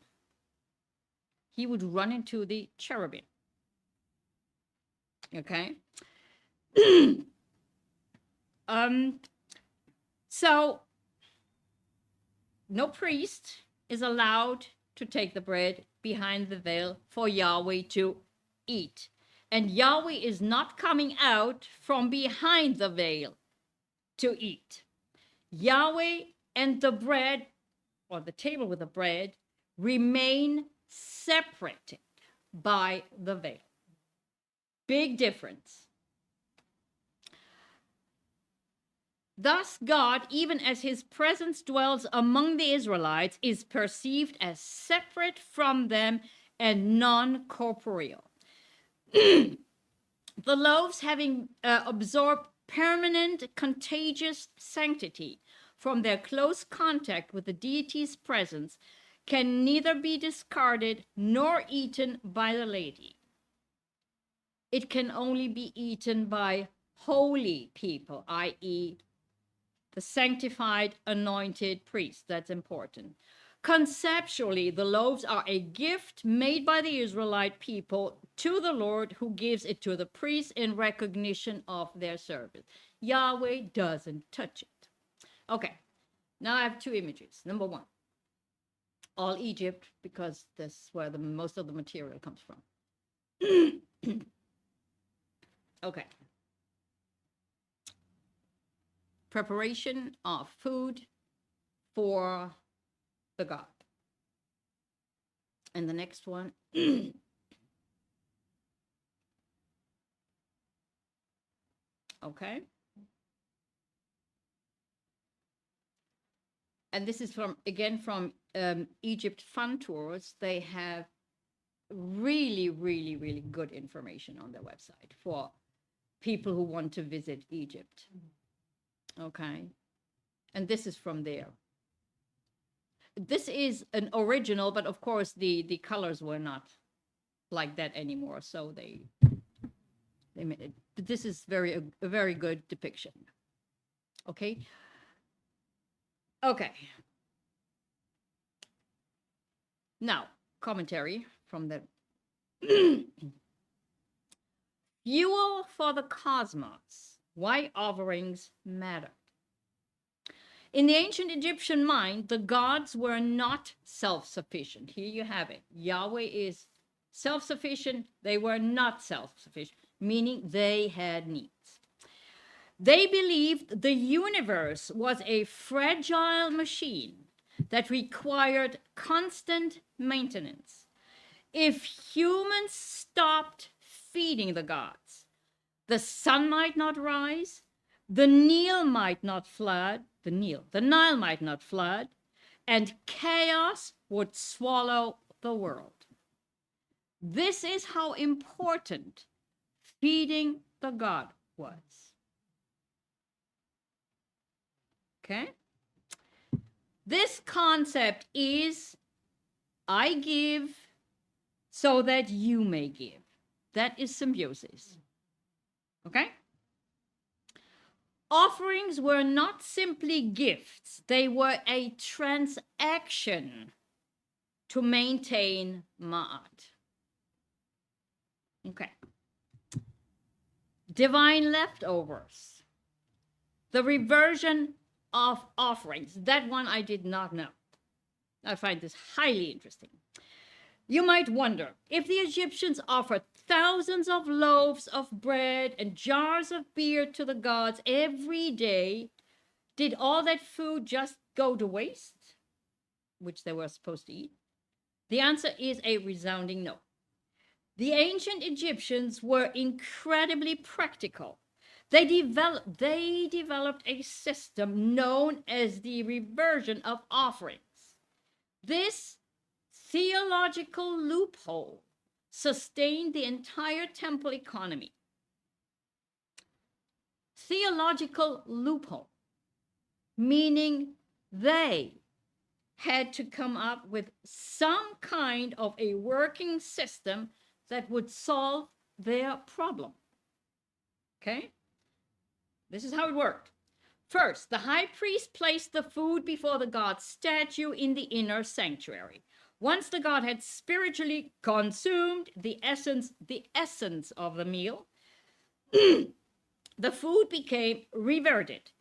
He would run into the cherubim. Okay? So no priest is allowed to take the bread behind the veil for Yahweh to eat. And Yahweh is not coming out from behind the veil to eat. Yahweh and the bread, or the table with the bread, remain separated by the veil. Big difference. Thus, God, even as his presence dwells among the Israelites, is perceived as separate from them and non-corporeal. The loaves, having absorbed permanent contagious sanctity from their close contact with the deity's presence, can neither be discarded nor eaten by the laity. It can only be eaten by holy people, i.e., the sanctified, anointed priest. That's important. Conceptually, the loaves are a gift made by the Israelite people to the Lord, who gives it to the priests in recognition of their service. Yahweh doesn't touch it. Okay, now I have two images. Number one, all Egypt, because that's where most of the material comes from. Okay. Preparation of food for the god. And the next one. Okay. And this is from Egypt Fun Tours. They have really, really, really good information on their website for people who want to visit Egypt. Okay. And this is from there. This is an original, but of course the colors were not like that anymore. So they made it. But this is a very good depiction. Okay. Okay. Now, commentary from the fuel for the cosmos. Why offerings matter. In the ancient Egyptian mind, the gods were not self-sufficient. Here you have it. Yahweh is self-sufficient. They were not self-sufficient, meaning they had needs. They believed the universe was a fragile machine that required constant maintenance. If humans stopped feeding the gods, the sun might not rise, the Nile might not flood, the Nile might not flood, and chaos would swallow the world. This is how important feeding the god was. Okay? This concept is, I give so that you may give. That is symbiosis. Okay? Offerings were not simply gifts. They were a transaction to maintain ma'at. Okay. Divine leftovers. The reversion of offerings. That one I did not know. I find this highly interesting. You might wonder, if the Egyptians offered thousands of loaves of bread and jars of beer to the gods every day, did all that food just go to waste, which they were supposed to eat? The answer is a resounding no. The ancient Egyptians were incredibly practical. They developed a system known as the reversion of offerings. This theological loophole sustained the entire temple economy. Theological loophole, meaning they had to come up with some kind of a working system that would solve their problem. Okay? This is how it worked. First, the high priest placed the food before the god's statue in the inner sanctuary. Once the god had spiritually consumed the essence of the meal, the food became reverted.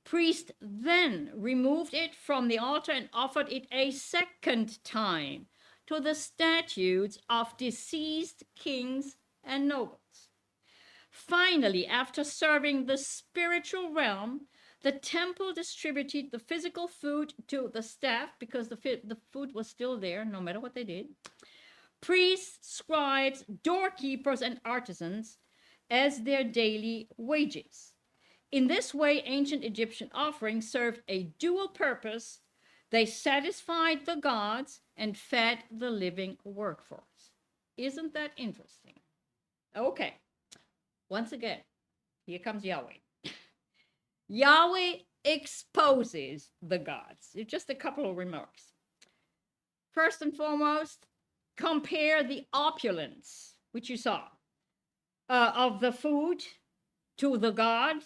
Priest then removed it from the altar and offered it a second time to the statues of deceased kings and nobles. Finally, after serving the spiritual realm, the temple distributed the physical food to the staff because the food was still there no matter what they did. Priests, scribes, doorkeepers, and artisans as their daily wages. In this way, ancient Egyptian offerings served a dual purpose. They satisfied the gods and fed the living workforce. Isn't that interesting? Okay. Once again, here comes Yahweh. Yahweh exposes the gods. Just a couple of remarks. First and foremost, compare the opulence, which you saw, of the food to the God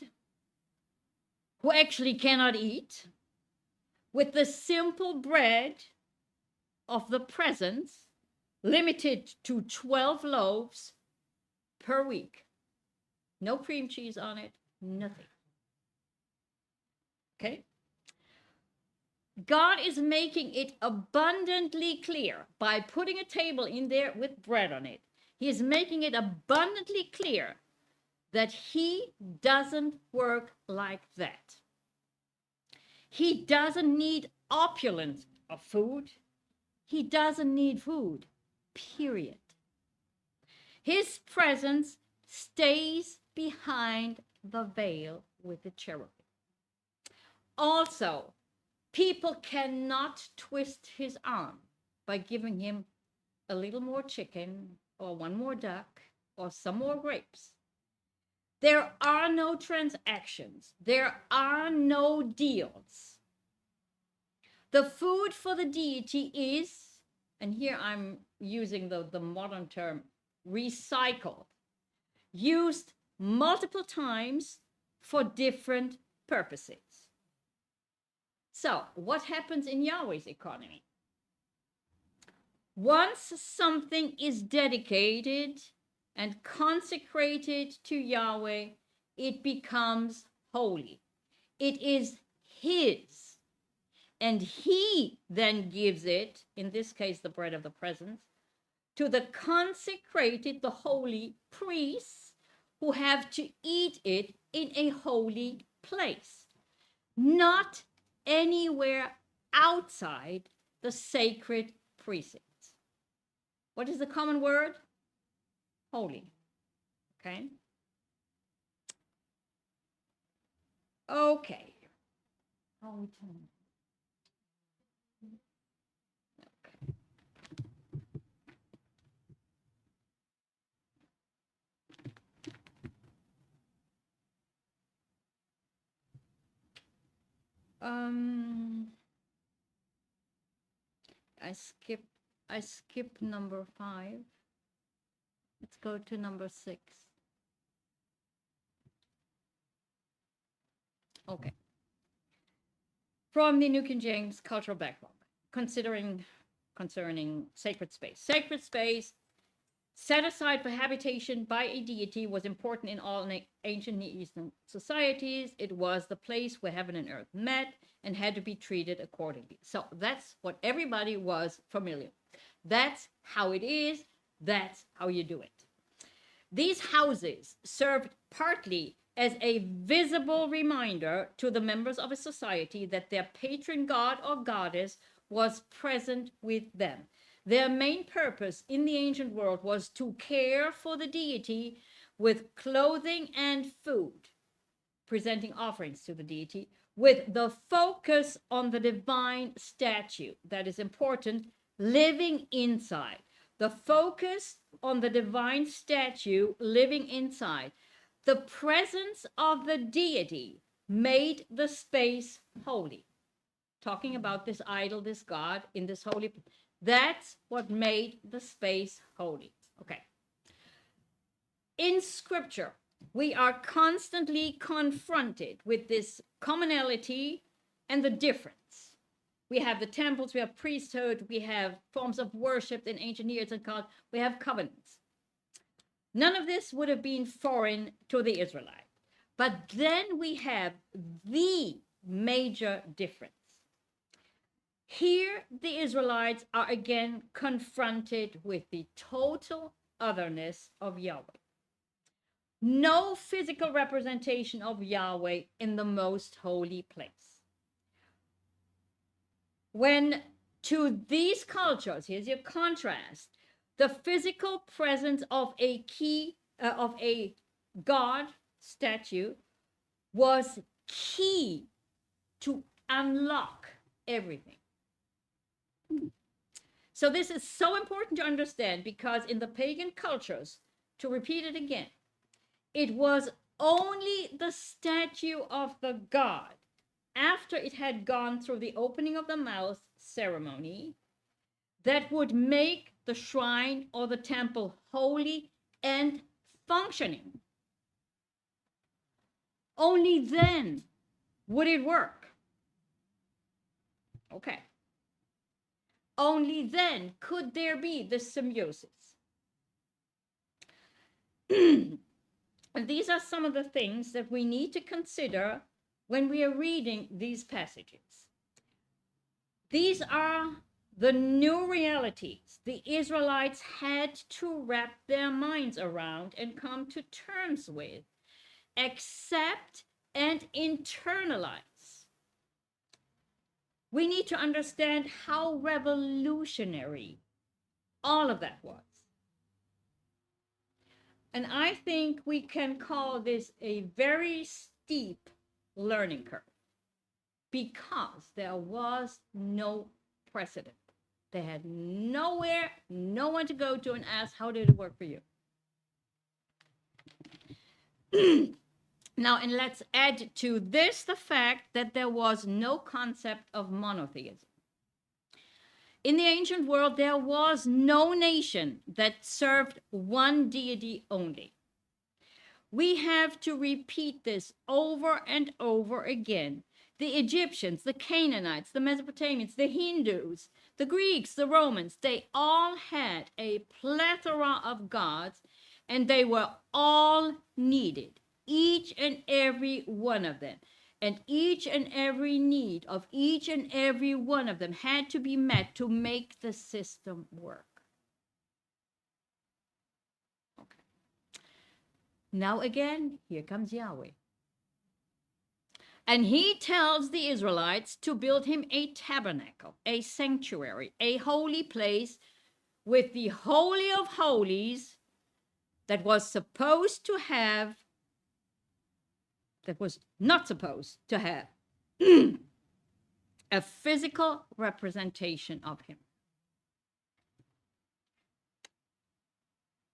who actually cannot eat, with the simple bread of the presence, limited to 12 loaves per week. No cream cheese on it, nothing. Okay? God is making it abundantly clear by putting a table in there with bread on it. He is making it abundantly clear that he doesn't work like that. He doesn't need opulence of food. He doesn't need food, period. His presence stays behind the veil with the cherubim. Also, people cannot twist his arm by giving him a little more chicken or one more duck or some more grapes. There are no transactions. There are no deals. The food for the deity is, and here I'm using the modern term, recycled, used multiple times for different purposes. So, what happens in Yahweh's economy? Once something is dedicated and consecrated to Yahweh, it becomes holy. It is his. And he then gives it, in this case, the bread of the presence, to the consecrated, the holy priests who have to eat it in a holy place, not anywhere outside the sacred precincts. What is the common word? Holy. Okay. Okay. Okay. I skip number 5. Let's go to number 6. Okay. From the New King James Cultural Background, concerning sacred space. Sacred space set aside for habitation by a deity was important in all ancient Near Eastern societies. It was the place where heaven and earth met and had to be treated accordingly. So that's what everybody was familiar. That's how it is. That's how you do it. These houses served partly as a visible reminder to the members of a society that their patron god or goddess was present with them. Their main purpose in the ancient world was to care for the deity with clothing and food, presenting offerings to the deity, with the focus on the divine statue. That is important, living inside. The focus on the divine statue living inside. The presence of the deity made the space holy. Talking about this idol, this God in this holy, that's what made the space holy. Okay. In scripture, we are constantly confronted with this commonality and the difference. We have the temples, we have priesthood, we have forms of worship in ancient Near Eastern culture, we have covenants. None of this would have been foreign to the Israelite. But then we have the major difference. Here, the Israelites are again confronted with the total otherness of Yahweh. No physical representation of Yahweh in the most holy place. When to these cultures, here's your contrast, the physical presence of a God statue was key to unlock everything. So this is so important to understand, because in the pagan cultures, to repeat it again, it was only the statue of the god, after it had gone through the opening of the mouth ceremony, that would make the shrine or the temple holy and functioning. Only then would it work. Okay. Only then could there be this symbiosis. And these are some of the things that we need to consider when we are reading these passages. These are the new realities the Israelites had to wrap their minds around and come to terms with, accept, and internalize. We need to understand how revolutionary all of that was. And I think we can call this a very steep learning curve, because there was no precedent. They had nowhere, no one to go to and ask, how did it work for you? Now, and let's add to this the fact that there was no concept of monotheism. In the ancient world, there was no nation that served one deity only. We have to repeat this over and over again. The Egyptians, the Canaanites, the Mesopotamians, the Hindus, the Greeks, the Romans, they all had a plethora of gods, and they were all needed, each and every one of them. And each and every need of each and every one of them had to be met to make the system work. Okay. Now again, here comes Yahweh. And he tells the Israelites to build him a tabernacle, a sanctuary, a holy place with the Holy of Holies that was not supposed to have a physical representation of him.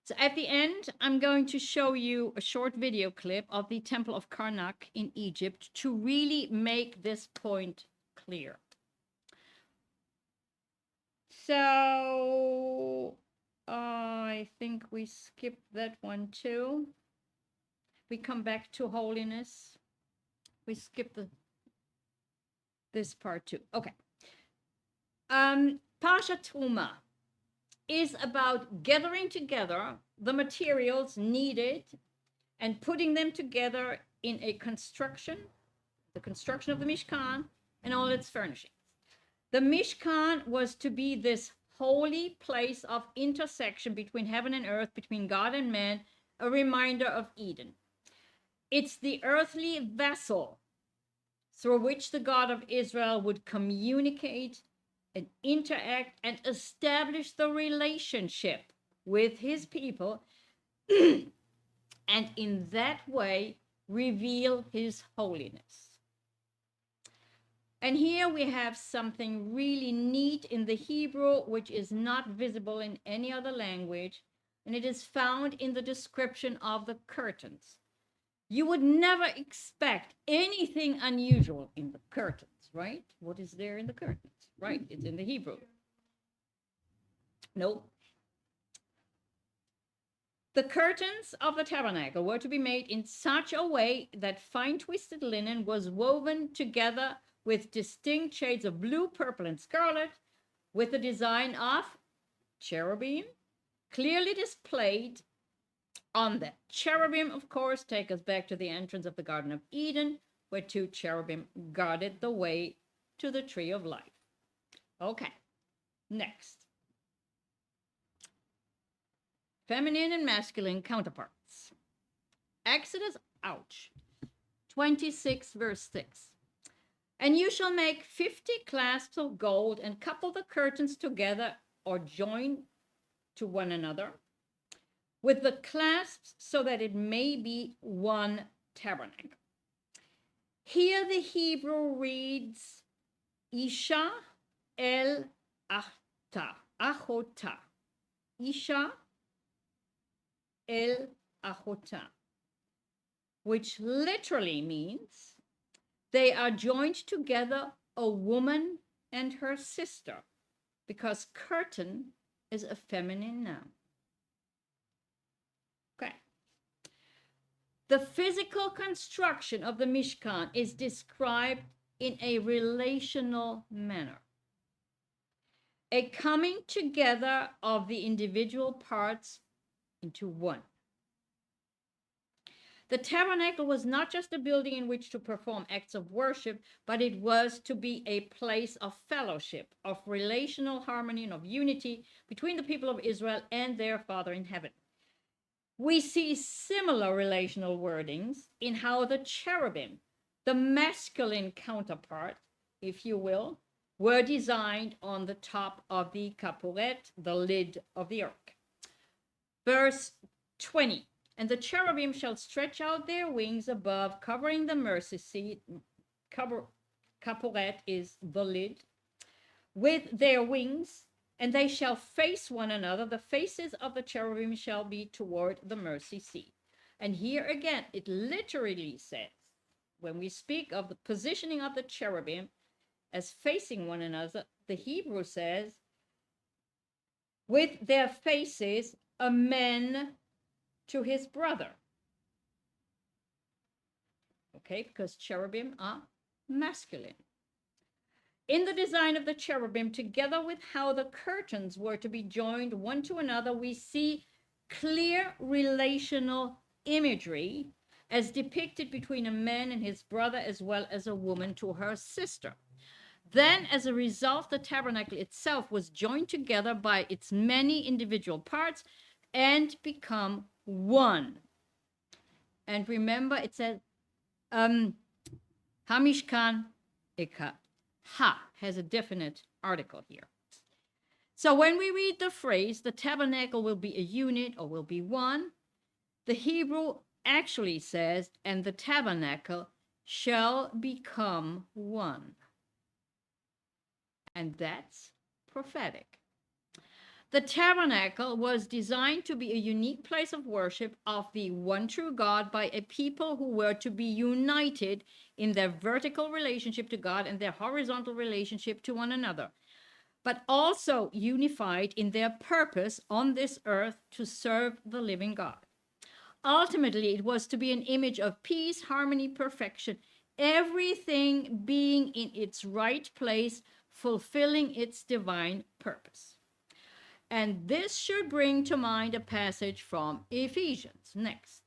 So at the end, I'm going to show you a short video clip of the Temple of Karnak in Egypt to really make this point clear. So I think we skipped that one too. We come back to holiness. We skip this part too. Okay. Parshat Terumah is about gathering together the materials needed and putting them together in a construction, the construction of the Mishkan and all its furnishings. The Mishkan was to be this holy place of intersection between heaven and earth, between God and man, a reminder of Eden. It's the earthly vessel through which the God of Israel would communicate and interact and establish the relationship with his people, and in that way reveal his holiness. And here we have something really neat in the Hebrew, which is not visible in any other language, and it is found in the description of the curtains. You would never expect anything unusual in the curtains, right? What is there in the curtains? Right, it's in the Hebrew. No. The curtains of the tabernacle were to be made in such a way that fine twisted linen was woven together with distinct shades of blue, purple, and scarlet, with the design of cherubim clearly displayed on them. Cherubim, of course, take us back to the entrance of the Garden of Eden, where two cherubim guarded the way to the tree of life. Okay, next. Feminine and masculine counterparts. Exodus, 26, verse 6. And you shall make 50 clasps of gold and couple the curtains together or join to one another with the clasps so that it may be one tabernacle. Here the Hebrew reads Isha el Achota. Isha el Achota, which literally means they are joined together, a woman and her sister, because curtain is a feminine noun. Okay. The physical construction of the Mishkan is described in a relational manner. A coming together of the individual parts into one. The tabernacle was not just a building in which to perform acts of worship, but it was to be a place of fellowship, of relational harmony, and of unity between the people of Israel and their Father in heaven. We see similar relational wordings in how the cherubim, the masculine counterpart, if you will, were designed on the top of the kapuret, the lid of the ark. Verse 20. And the cherubim shall stretch out their wings above, covering the mercy seat. Kaporet is the lid. With their wings, and they shall face one another. The faces of the cherubim shall be toward the mercy seat. And here again, it literally says, when we speak of the positioning of the cherubim as facing one another, the Hebrew says, with their faces, a man to his brother. Okay, because cherubim are masculine. In the design of the cherubim, together with how the curtains were to be joined one to another, we see clear relational imagery as depicted between a man and his brother, as well as a woman to her sister. Then, as a result, the tabernacle itself was joined together by its many individual parts and become one. And remember, it says, Hamishkan Eka. Ha has a definite article here. So when we read the phrase, the tabernacle will be a unit or will be one, the Hebrew actually says, and the tabernacle shall become one. And that's prophetic. The tabernacle was designed to be a unique place of worship of the one true God by a people who were to be united in their vertical relationship to God and their horizontal relationship to one another, but also unified in their purpose on this earth to serve the living God. Ultimately, it was to be an image of peace, harmony, perfection, everything being in its right place, fulfilling its divine purpose. And this should bring to mind a passage from Ephesians. Next.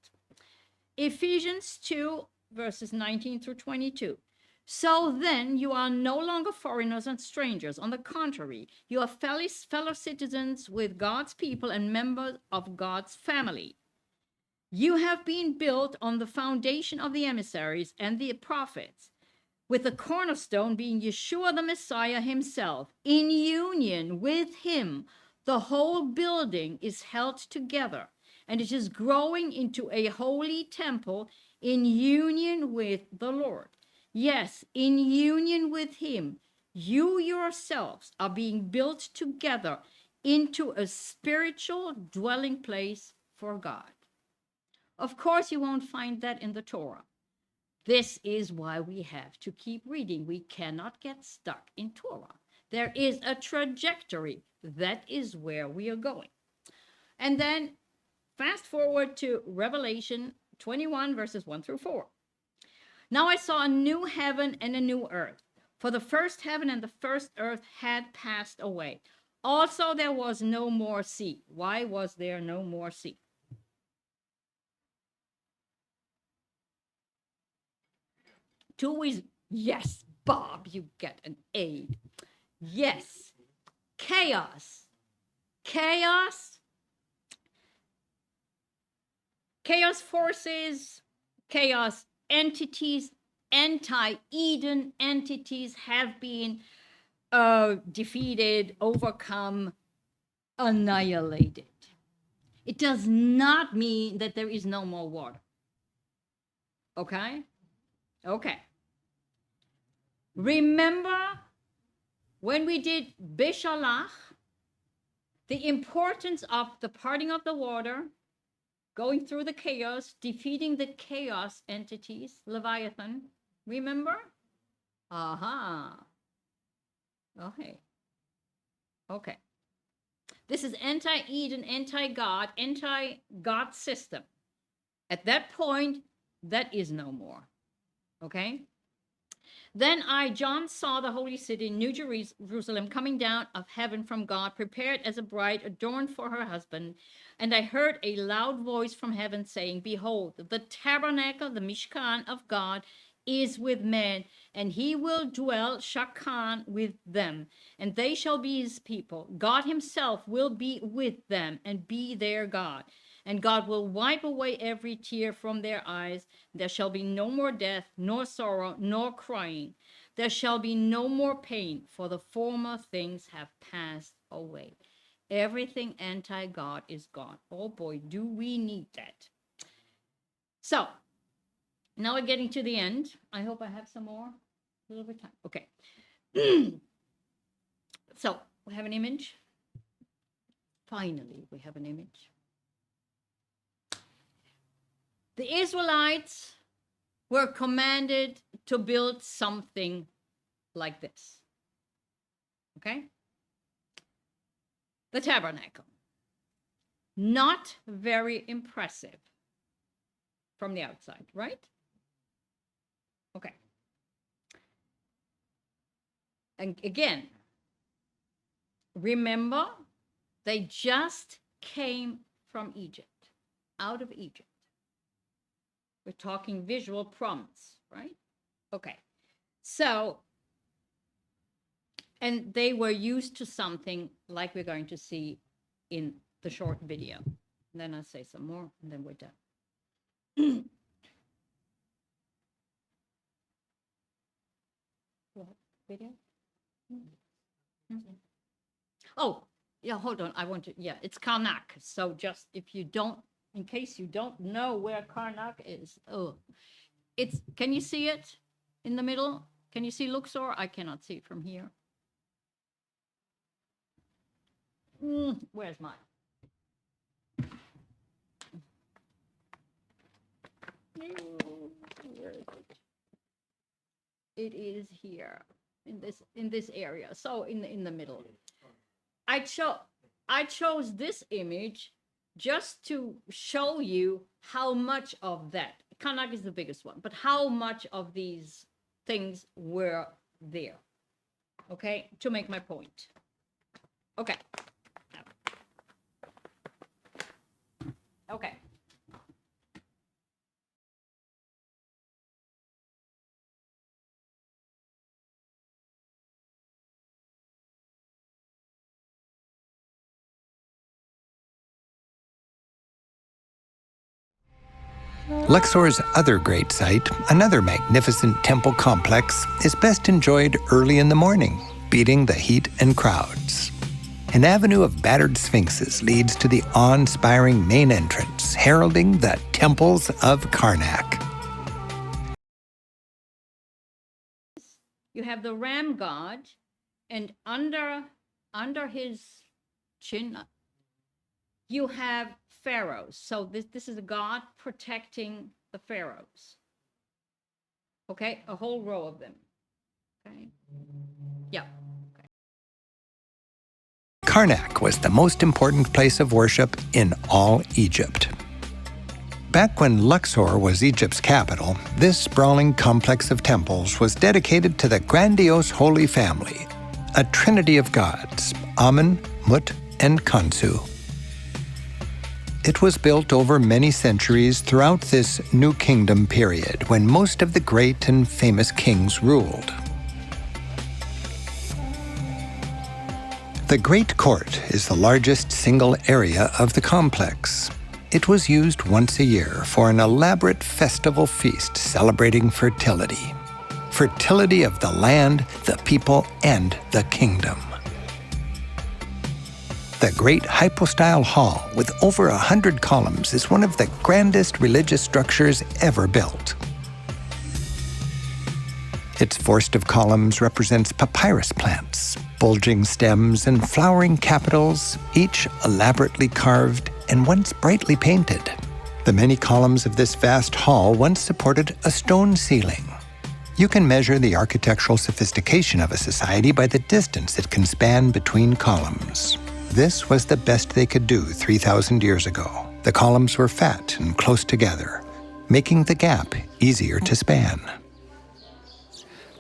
Ephesians 2, verses 19 through 22. So then you are no longer foreigners and strangers. On the contrary, you are fellow citizens with God's people and members of God's family. You have been built on the foundation of the emissaries and the prophets, with the cornerstone being Yeshua the Messiah himself. In union with him, the whole building is held together, and it is growing into a holy temple in union with the Lord. Yes, in union with him, you yourselves are being built together into a spiritual dwelling place for God. Of course, you won't find that in the Torah. This is why we have to keep reading. We cannot get stuck in Torah. There is a trajectory. That is where we are going. And then fast forward to Revelation 21, verses 1 through 4. Now I saw a new heaven and a new earth, for the first heaven and the first earth had passed away. Also there was no more sea. Why was there no more sea? Two is, yes, Bob, you get an A. Yes, chaos. Chaos forces, chaos entities, anti-Eden entities have been defeated, overcome, annihilated. It does not mean that there is no more water. Okay? Okay. Remember when we did Beshalach, the importance of the parting of the water, going through the chaos, defeating the chaos entities, Leviathan. Remember? Aha. Okay. Okay. This is anti-Eden, anti-God system. At that point, that is no more. Okay? Then I, John, saw the holy city, New Jerusalem, coming down of heaven from God, prepared as a bride adorned for her husband. And I heard a loud voice from heaven saying, behold, the tabernacle, the Mishkan of God, is with men, and he will dwell, Shakan, with them, and they shall be his people. God himself will be with them and be their God. And God will wipe away every tear from their eyes. There shall be no more death, nor sorrow, nor crying. There shall be no more pain, for the former things have passed away. Everything anti-God is gone. Oh boy, do we need that. So, now we're getting to the end. I hope I have some more. A little bit of time. Okay. So, we have an image. Finally, we have an image. The Israelites were commanded to build something like this. Okay? The tabernacle. Not very impressive from the outside, right? Okay. And again, remember, they just came from Egypt, out of Egypt. We're talking visual promise, right? Okay. So, and they were used to something like we're going to see in the short video. And then I'll say some more, and then we're done. What video? Mm-hmm. Oh, yeah, hold on. I want to, yeah, it's Karnak. So just if you don't, in case you don't know where Karnak is, it's, can you see it in the middle? Can you see Luxor? I cannot see it from here. Where's mine? Where is it? It is here in this area. So in the middle. I chose this image just to show you how much of that, Karnak is the biggest one, but how much of these things were there. Okay, to make my point. Okay. Okay. Luxor's other great site, another magnificent temple complex, is best enjoyed early in the morning, beating the heat and crowds. An avenue of battered sphinxes leads to the awe-inspiring main entrance, heralding the temples of Karnak. You have the ram god, and under his chin, you have pharaohs. So this is a god protecting the pharaohs. Okay, a whole row of them. Okay, yeah. Okay. Karnak was the most important place of worship in all Egypt. Back when Luxor was Egypt's capital, this sprawling complex of temples was dedicated to the grandiose Holy Family, a trinity of gods, Amen, Mut, and Khonsu. It was built over many centuries throughout this New Kingdom period when most of the great and famous kings ruled. The Great Court is the largest single area of the complex. It was used once a year for an elaborate festival feast celebrating fertility. Fertility of the land, the people, and the kingdom. The great hypostyle hall with over 100 columns is one of the grandest religious structures ever built. Its forest of columns represents papyrus plants, bulging stems, and flowering capitals, each elaborately carved and once brightly painted. The many columns of this vast hall once supported a stone ceiling. You can measure the architectural sophistication of a society by the distance it can span between columns. This was the best they could do 3,000 years ago. The columns were fat and close together, making the gap easier to span.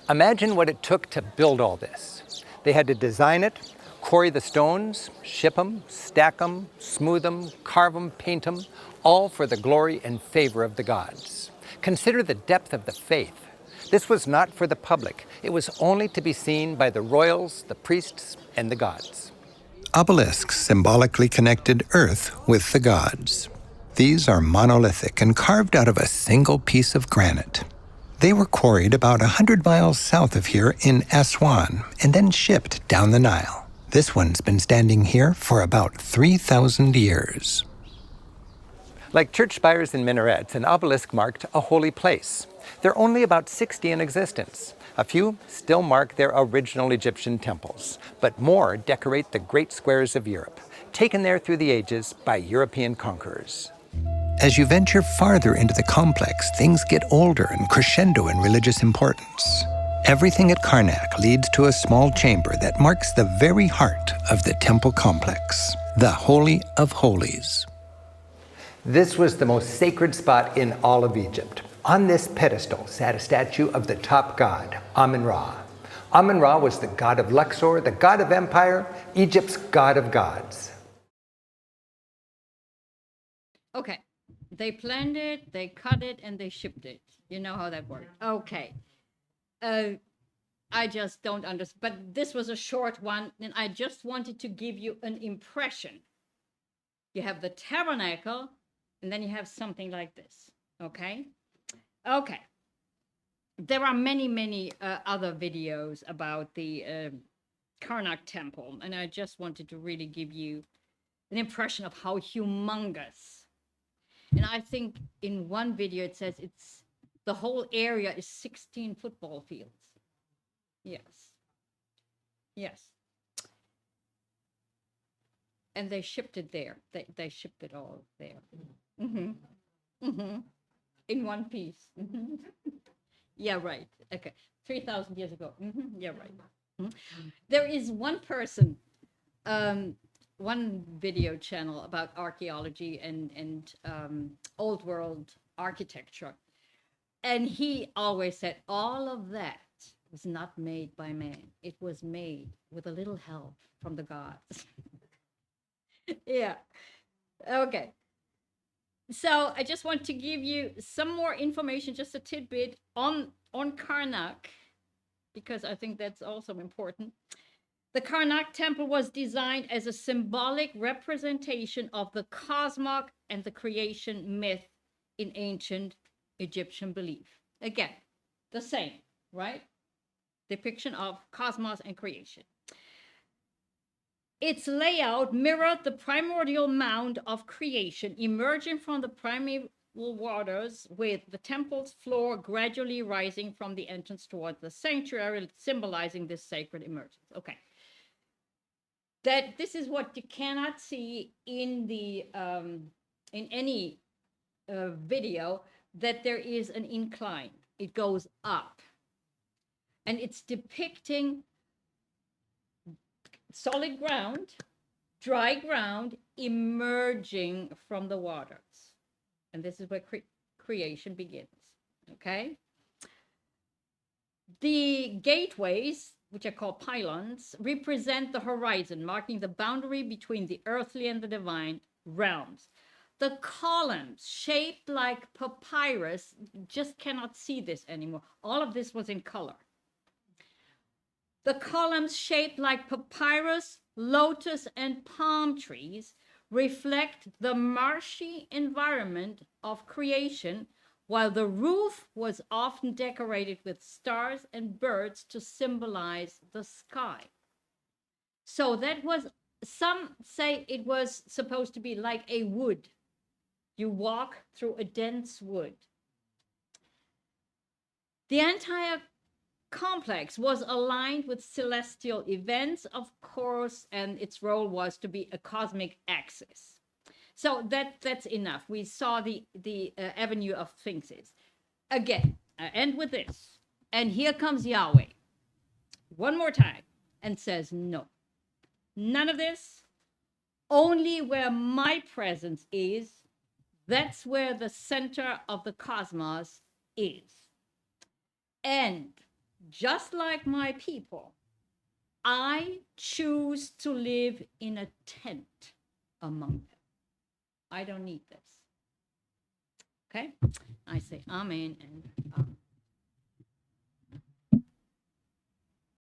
Imagine what it took to build all this. They had to design it, quarry the stones, ship them, stack them, smooth them, carve them, paint them, all for the glory and favor of the gods. Consider the depth of the faith. This was not for the public. It was only to be seen by the royals, the priests, and the gods. Obelisks symbolically connected Earth with the gods. These are monolithic and carved out of a single piece of granite. They were quarried about 100 miles south of here in Aswan and then shipped down the Nile. This one's been standing here for about 3,000 years. Like church spires and minarets, an obelisk marked a holy place. There are only about 60 in existence. A few still mark their original Egyptian temples, but more decorate the great squares of Europe, taken there through the ages by European conquerors. As you venture farther into the complex, things get older and crescendo in religious importance. Everything at Karnak leads to a small chamber that marks the very heart of the temple complex, the Holy of Holies. This was the most sacred spot in all of Egypt. On this pedestal sat a statue of the top god, Amun-Ra. Amun-Ra was the god of Luxor, the god of empire, Egypt's god of gods. Okay, they planned it, they cut it, and they shipped it. You know how that worked. Okay. I just don't understand. But this was a short one, and I just wanted to give you an impression. You have the tabernacle, and then you have something like this. Okay? Okay. There are many other videos about the Karnak temple, and I just wanted to really give you an impression of how humongous. And I think in one video it says the whole area is 16 football fields. Yes. Yes. And they shipped it there. They shipped it all there. Mm-hmm. Mm-hmm. In one piece. Mm-hmm. Yeah, right. Okay. 3,000 years ago. Mm-hmm. Yeah, right. Mm-hmm. There is one person, one video channel about archaeology and old world architecture. And he always said, all of that was not made by man. It was made with a little help from the gods. Yeah. Okay. So I just want to give you some more information, just a tidbit on Karnak, because I think that's also important. The Karnak temple was designed as a symbolic representation of the cosmos and the creation myth in ancient Egyptian belief. Again, the same, right? Depiction of cosmos and creation. Its layout mirrored the primordial mound of creation emerging from the primeval waters, with the temple's floor gradually rising from the entrance toward the sanctuary, symbolizing this sacred emergence. Okay. That this is what you cannot see in the in any video, that there is an incline. It goes up. And it's depicting solid ground, dry ground, emerging from the waters. And this is where creation begins, okay? The gateways, which are called pylons, represent the horizon, marking the boundary between the earthly and the divine realms. The columns, shaped like papyrus, just cannot see this anymore. All of this was in color. The columns, shaped like papyrus, lotus, and palm trees, reflect the marshy environment of creation, while the roof was often decorated with stars and birds to symbolize the sky. So that was, some say it was supposed to be like a wood. You walk through a dense wood. The entire complex was aligned with celestial events, of course, and its role was to be a cosmic axis. So that's enough. We saw the avenue of sphinxes. Again, I end with this. And here comes Yahweh one more time and says, no, none of this. Only where my presence is, that's where the center of the cosmos is. And just like my people, I choose to live in a tent among them. I don't need this. Okay? I say amen and amen.